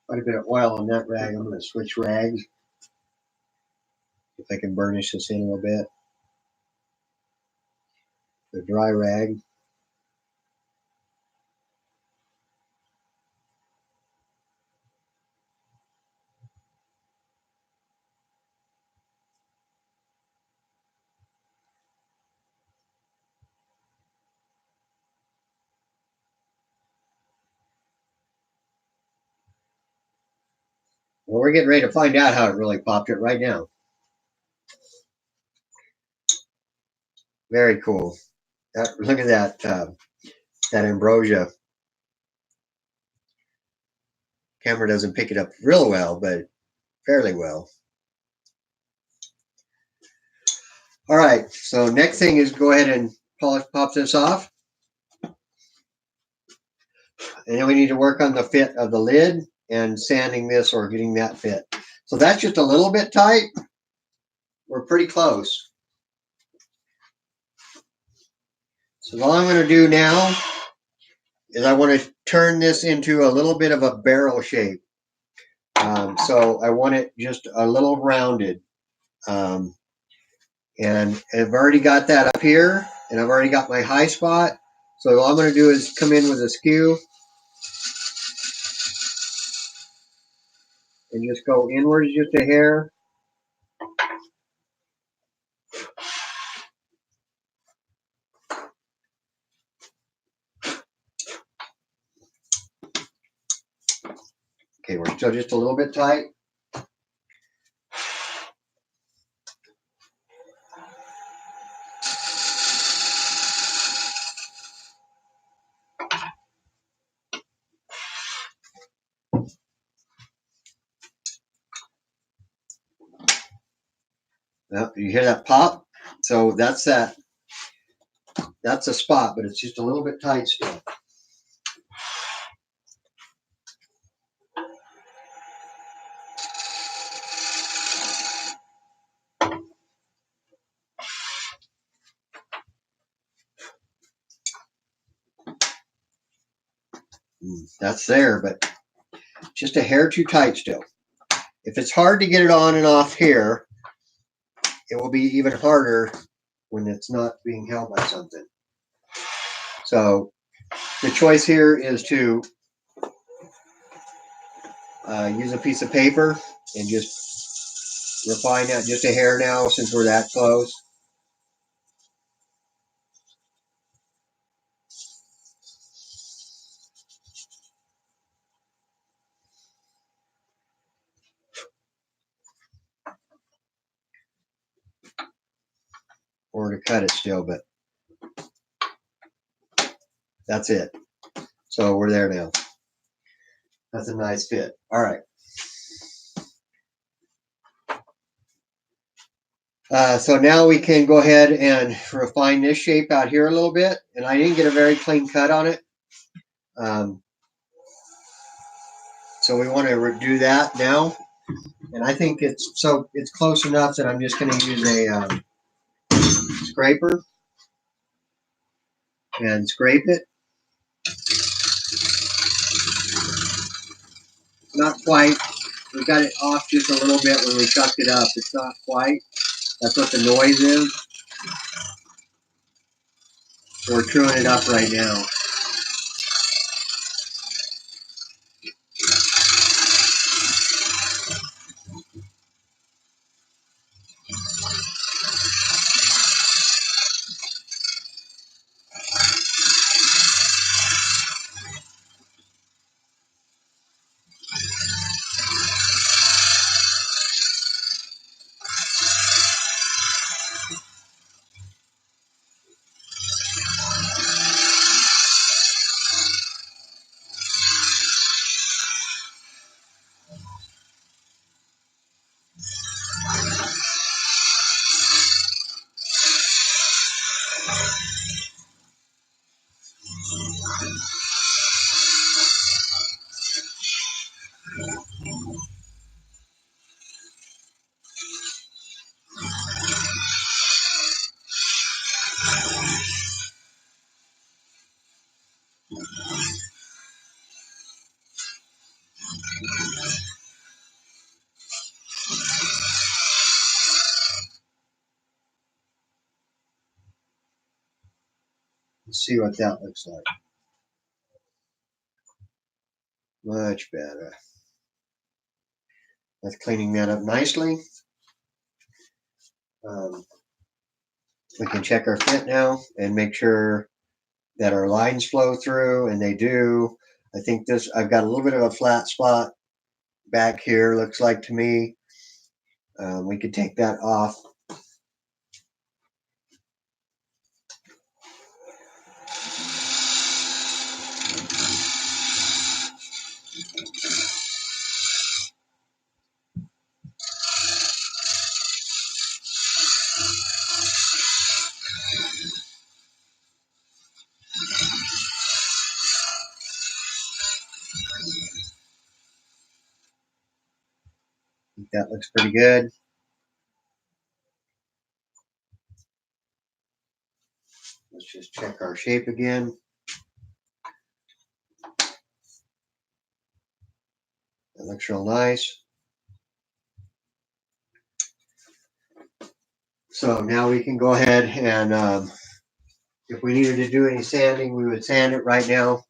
Quite a bit of oil on that rag. I'm going to switch rags. If I can burnish this in a little bit. The dry rag. Well, we're getting ready to find out how it really popped it right now. Very cool. Look at that, that ambrosia. Camera doesn't pick it up real well, but fairly well. All right, so next thing is go ahead and pop this off. And then we need to work on the fit of the lid and sanding this or getting that fit. So that's just a little bit tight. We're pretty close. So all I'm going to do now is I want to turn this into a little bit of a barrel shape. So I want it just a little rounded. And I've already got that up here, and I've already got my high spot. So all I'm going to do is come in with a skew and just go inwards just a hair. Okay, we're still just a little bit tight. Well, you hear that pop? So that's a spot, but it's just a little bit tight still. That's there, but just a hair too tight still. If it's hard to get it on and off here, it will be even harder when it's not being held by something. So the choice here is to use a piece of paper and just refine that just a hair now since we're that close. Or to cut it still, but that's it. So we're there now. That's a nice fit. All right. So now we can go ahead and refine this shape out here a little bit. And I didn't get a very clean cut on it. So we want to do that now. And I think it's close enough that I'm just going to use a scraper and scrape it. Not quite. We got it off just a little bit when we chucked it up. It's not quite. That's what the noise is. So we're truing it up right now. Let's see what that looks like. Much better. That's cleaning that up nicely. We can check our fit now and make sure that our lines flow through, and they do. I think this, I've got a little bit of a flat spot back here, looks like to me. We could take that off. I think that looks pretty good. Let's just check our shape again. That looks real nice. So now we can go ahead and if we needed to do any sanding, we would sand it right now.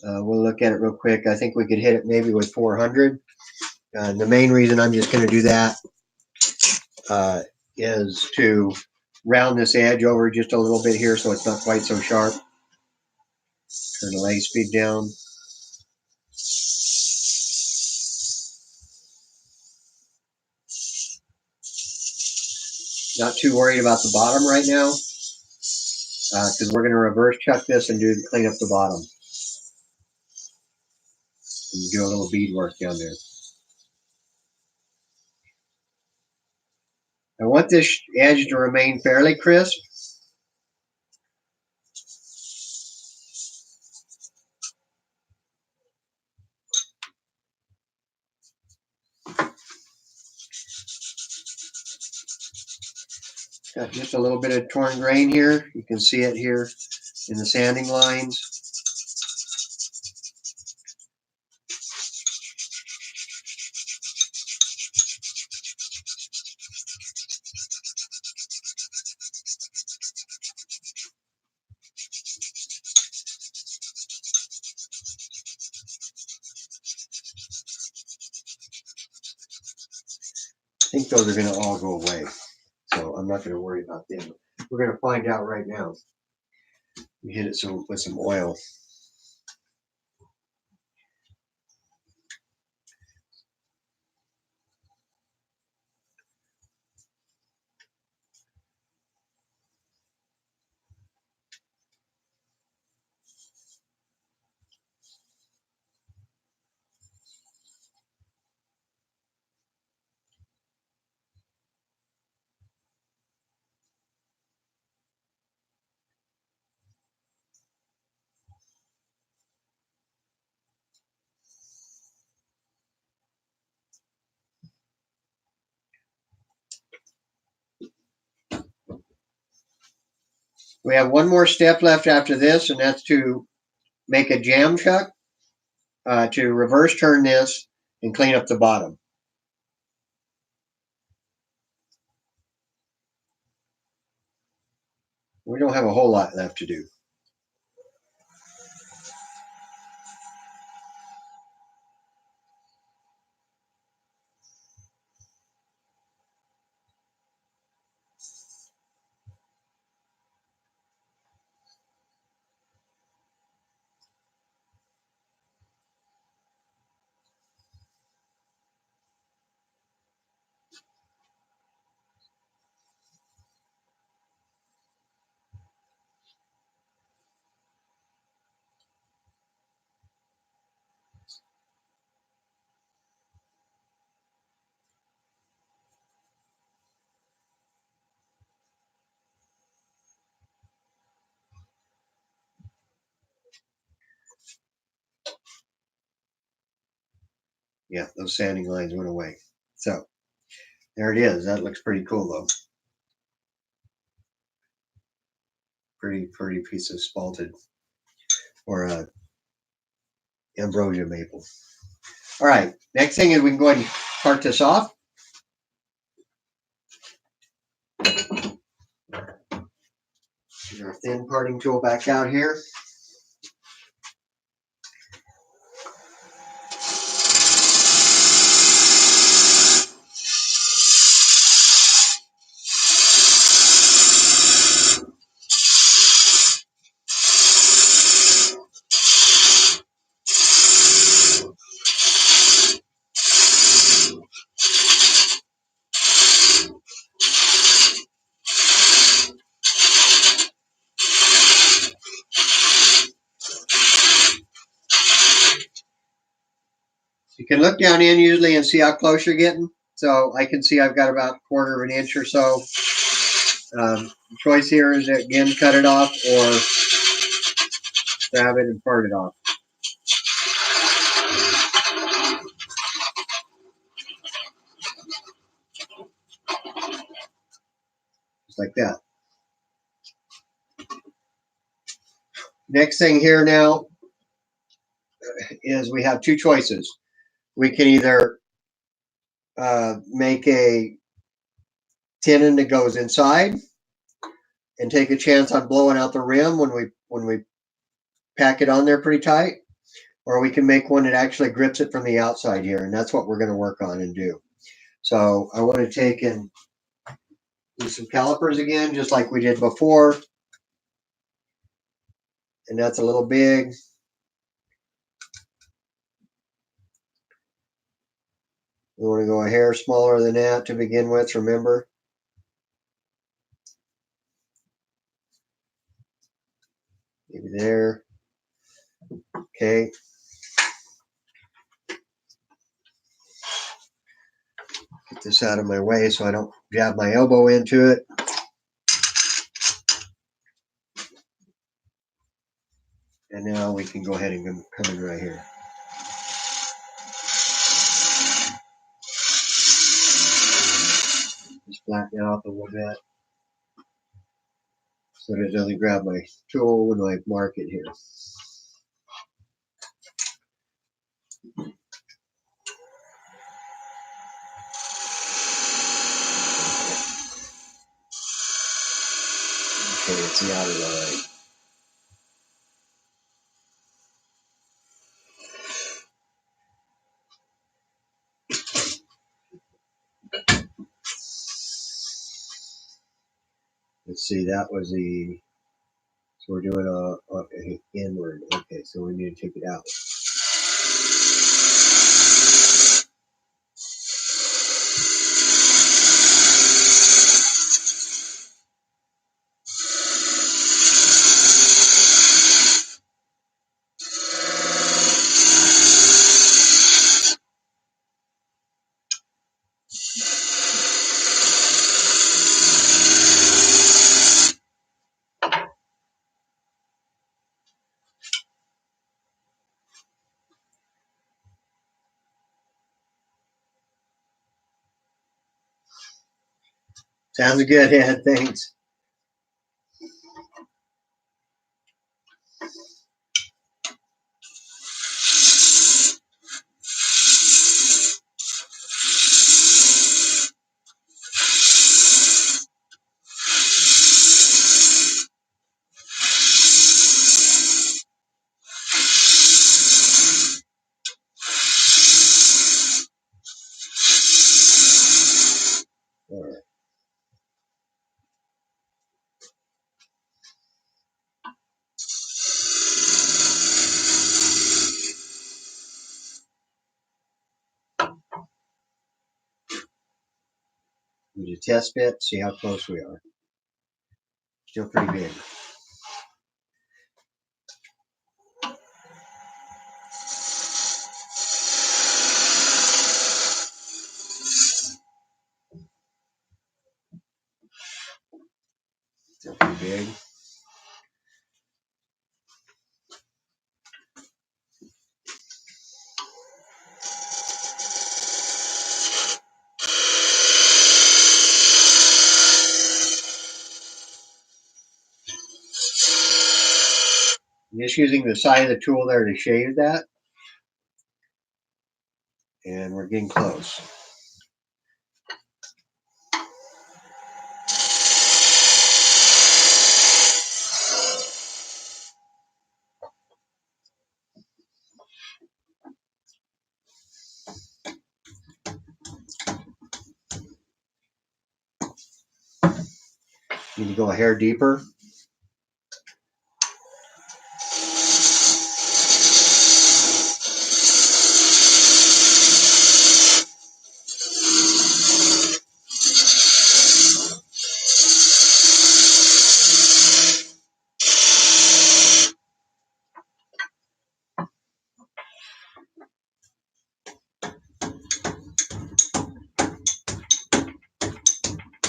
We'll look at it real quick. I think we could hit it maybe with 400. The main reason I'm just going to do that is to round this edge over just a little bit here so it's not quite so sharp. Turn the lathe speed down. Not too worried about the bottom right now because we're going to reverse chuck this and clean up the bottom. And do a little beadwork down there. I want this edge to remain fairly crisp. Got just a little bit of torn grain here. You can see it here in the sanding lines. I think those are going to all go away, so I'm not going to worry about them. We're going to find out right now. We hit it with some oil. We have one more step left after this, and that's to make a jam chuck to reverse turn this and clean up the bottom. We don't have a whole lot left to do. Yeah, those sanding lines went away. So there it is. That looks pretty cool though. Pretty piece of spalted or ambrosia maple. All right, next thing is we can go ahead and part this off. Get our thin parting tool back out here. You can look down in usually and see how close you're getting. So I can see I've got about 1/4 of an inch or so. The choice here is again cut it off or grab it and part it off. Just like that. Next thing here now is we have two choices. We can either make a tenon that goes inside and take a chance on blowing out the rim when we pack it on there pretty tight, or we can make one that actually grips it from the outside here, and that's what we're going to work on and do. So I want to take and do some calipers again, just like we did before, and that's a little big. We want to go a hair smaller than that to begin with, remember. Maybe there. Okay. Get this out of my way so I don't jab my elbow into it. And now we can go ahead and come in right here. Just flatten it off a little bit so that it doesn't grab my tool when I mark it here. Okay, it's the outer line. Let's see, that was the, so we're doing a inward. Okay, so we need to take it out. Sounds good, Ed. Thanks. All right. We just test fit, see how close we are. Still pretty big. Still pretty big. just using the side of the tool there to shave that. And we're getting close. Need to go a hair deeper.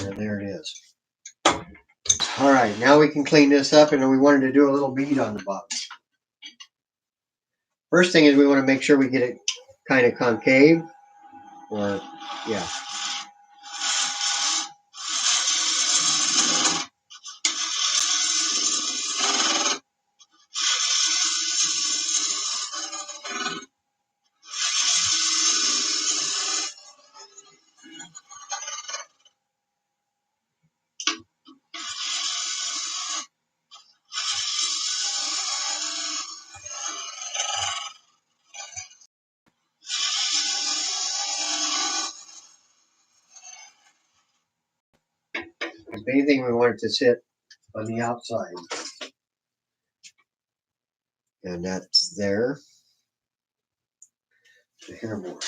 And there it is. All right, now we can clean this up, and we wanted to do a little bead on the bottom. First thing is we want to make sure we get it kind of concave, or yeah. If anything, we want it to sit on the outside. And that's there. The hair more.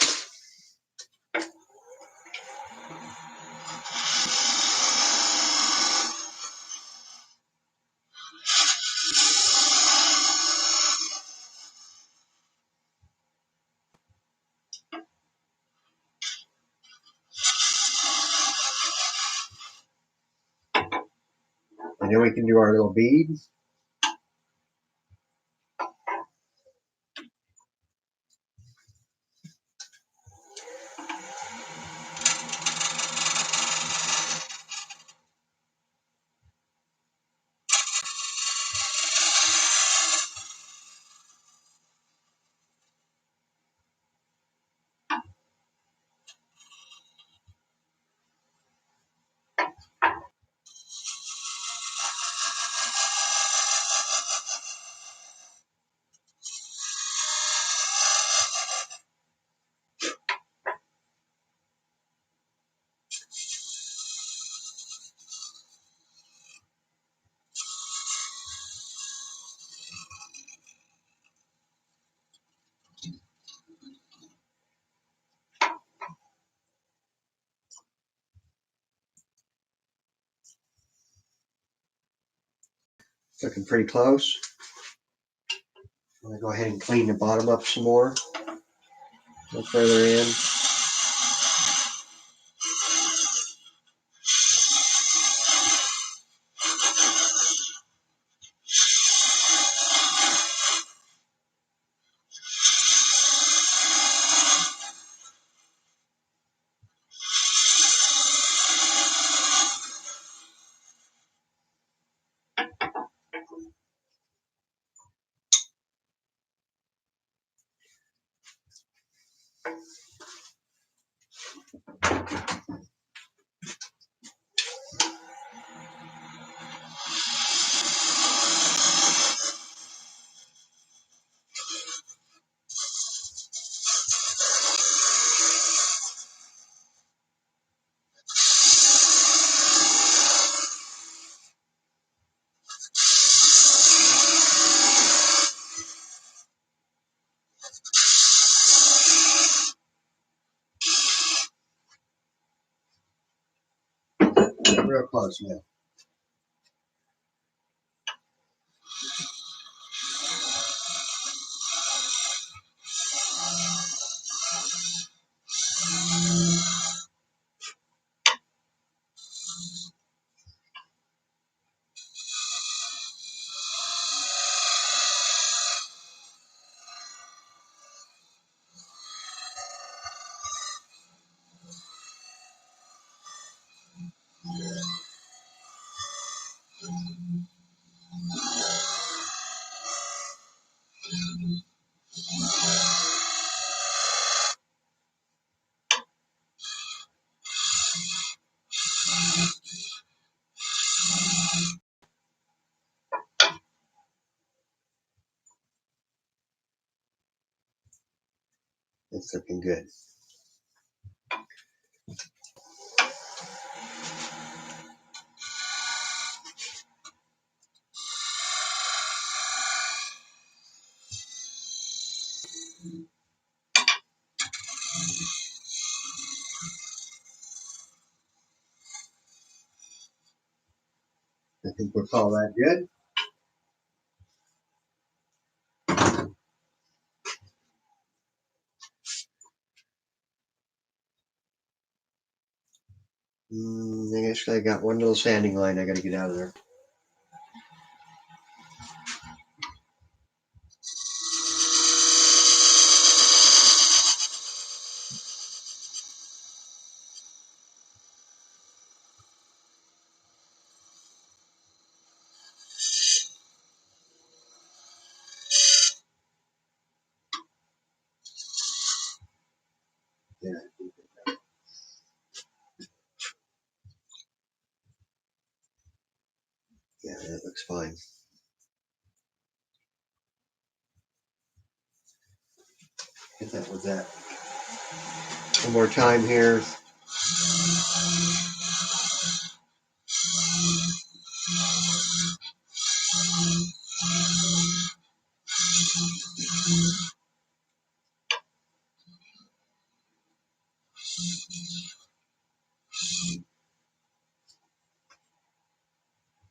And then we can do our little bead. Looking pretty close. I'm going to go ahead and clean the bottom up some more. A little further in. Real close, yeah. It's looking good. I think we'll call that good. Actually, I got one little sanding line I got to get out of there. Yeah, yeah, that looks fine. Get that with that. One more time here.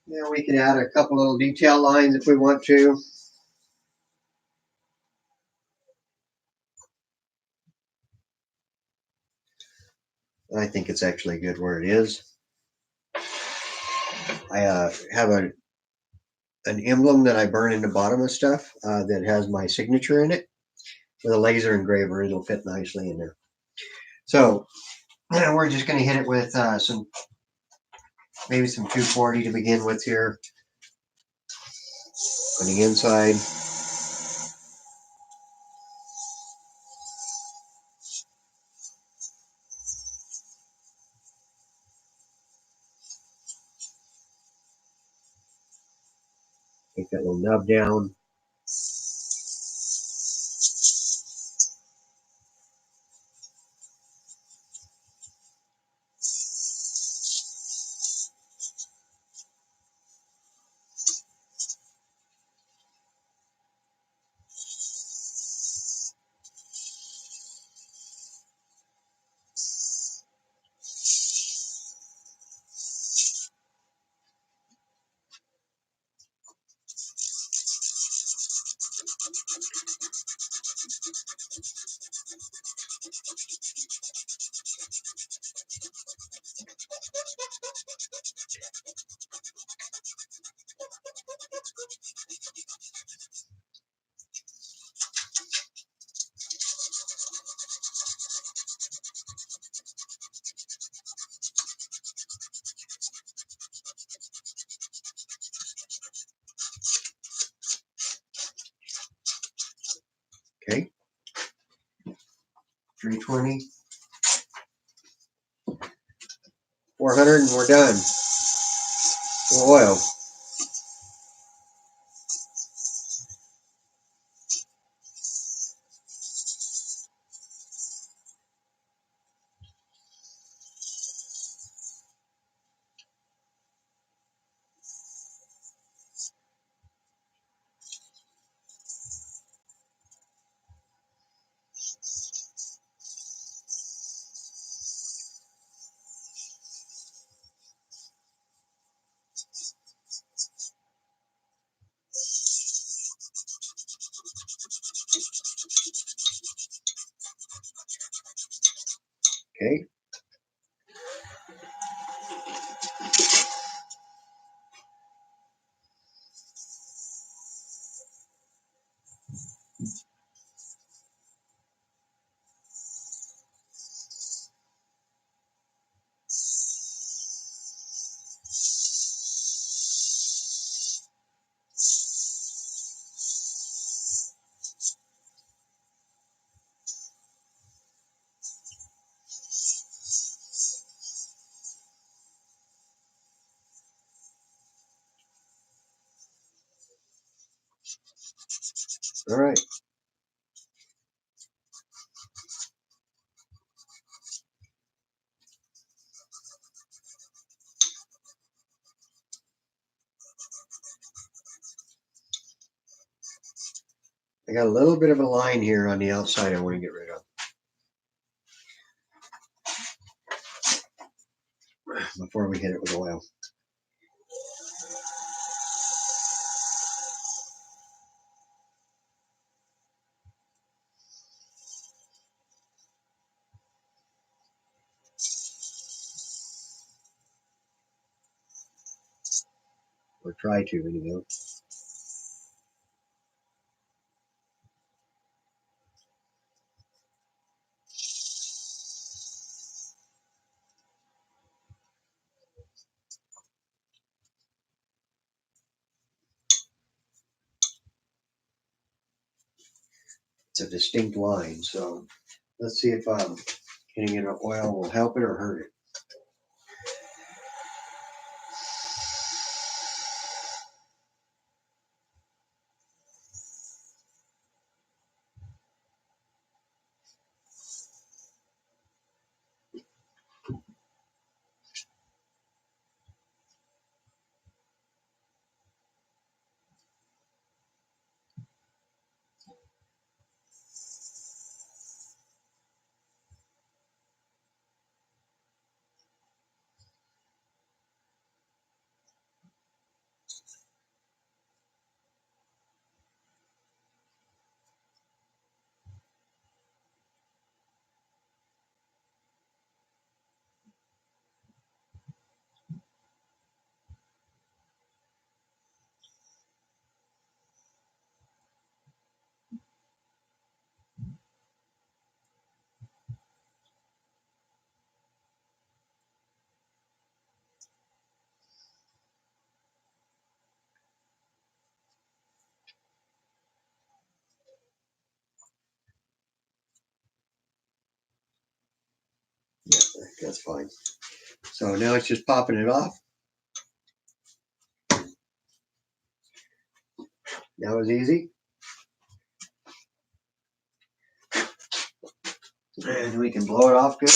Yeah, we can add a couple little detail lines if we want to. I think it's actually good where it is. I have an emblem that I burn in the bottom of stuff that has my signature in it with a laser engraver. It'll fit nicely in there. So we're just going to hit it with maybe some 240 to begin with here on the inside. Take that little nub down. Okay. 320. 400 and we're done. Oil. Okay. All right. I got a little bit of a line here on the outside I want to get rid of before we hit it with oil. Or try to, anyway. It's a distinct line, so let's see if getting it in oil will help it or hurt it. Yeah, that's fine. So now it's just popping it off. That was easy. And we can blow it off good.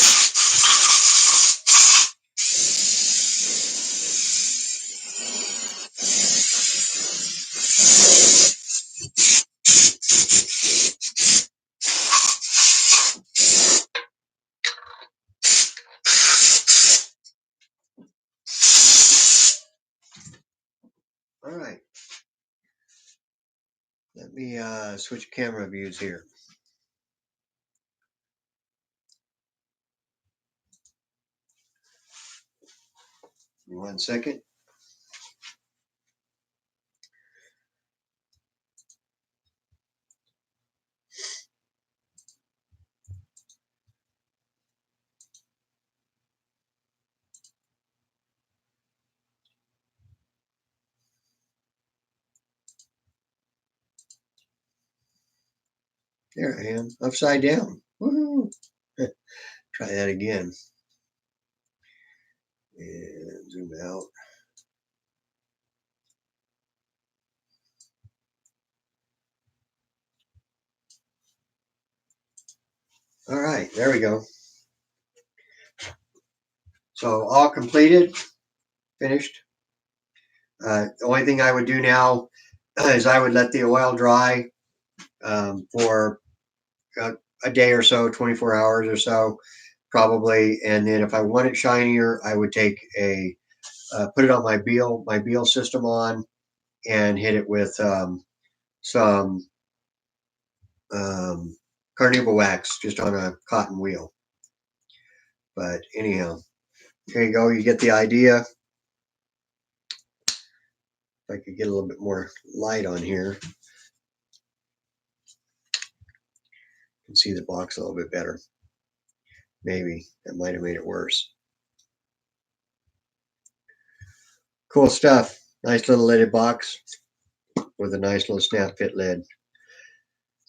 All right. Let me switch camera views here. One second. There I am, upside down. Woo-hoo. Try that again. And zoom out. All right, there we go. So all completed, finished. The only thing I would do now is I would let the oil dry for a day or so, 24 hours or so, probably. And then if I want it shinier, I would take put it on my Beal system on, and hit it with some carnauba wax just on a cotton wheel. But anyhow, there you go. You get the idea. If I could get a little bit more light on here, you can see the box a little bit better. Maybe that might have made it worse. Cool stuff. Nice little lidded box with a nice little snap fit lid.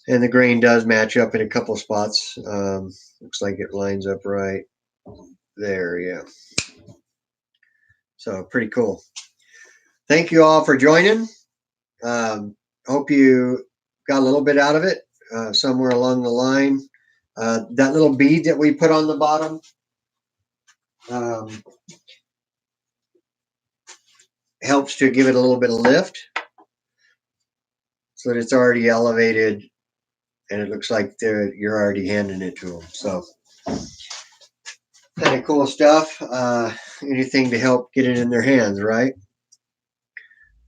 And the grain does match up in a couple spots. Looks like it lines up right there. Yeah. So pretty cool. Thank you all for joining. Hope you got a little bit out of it somewhere along the line. That little bead that we put on the bottom helps to give it a little bit of lift so that it's already elevated and it looks like you're already handing it to them. So kind of cool stuff. Anything to help get it in their hands, right?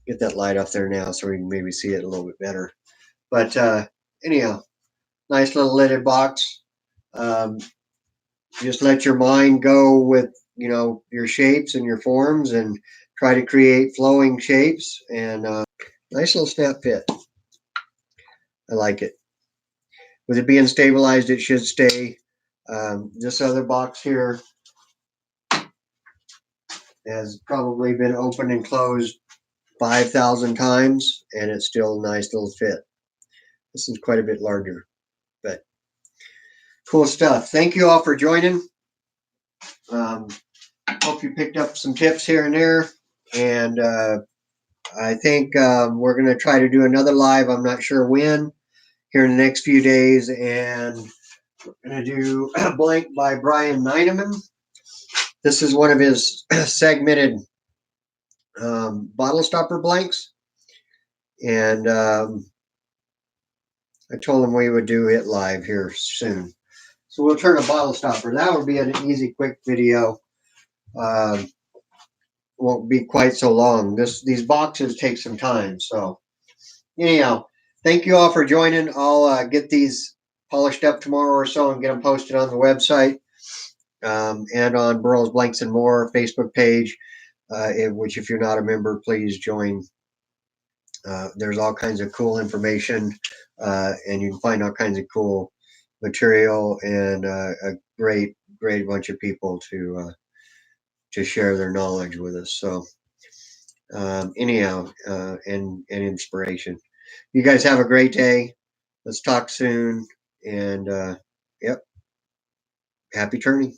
Get that light off there now so we can maybe see it a little bit better. But anyhow, nice little lidded box. Um, just let your mind go with your shapes and your forms, and try to create flowing shapes. And nice little snap fit. I like it. With it being stabilized, it should stay. This other box here has probably been opened and closed 5,000 times, and it's still a nice little fit. This is quite a bit larger, but cool stuff. Thank you all for joining. Um, Hope you picked up some tips here and there, and I think we're going to try to do another live. I'm not sure when, here in the next few days, and we're going to do Blank by Brian Nineman. This is one of his segmented bottle stopper blanks, and I told him we would do it live here soon. So we'll turn a bottle stopper. That would be an easy, quick video. Won't be quite so long. These boxes take some time. So anyhow, thank you all for joining. I'll get these polished up tomorrow or so and get them posted on the website, and on Burroughs Blanks and More Facebook page, which if you're not a member, please join. There's all kinds of cool information, and you can find all kinds of cool material, and a great bunch of people to share their knowledge with us. So anyhow, and inspiration. You guys have a great day. Let's talk soon. And yep, happy turning.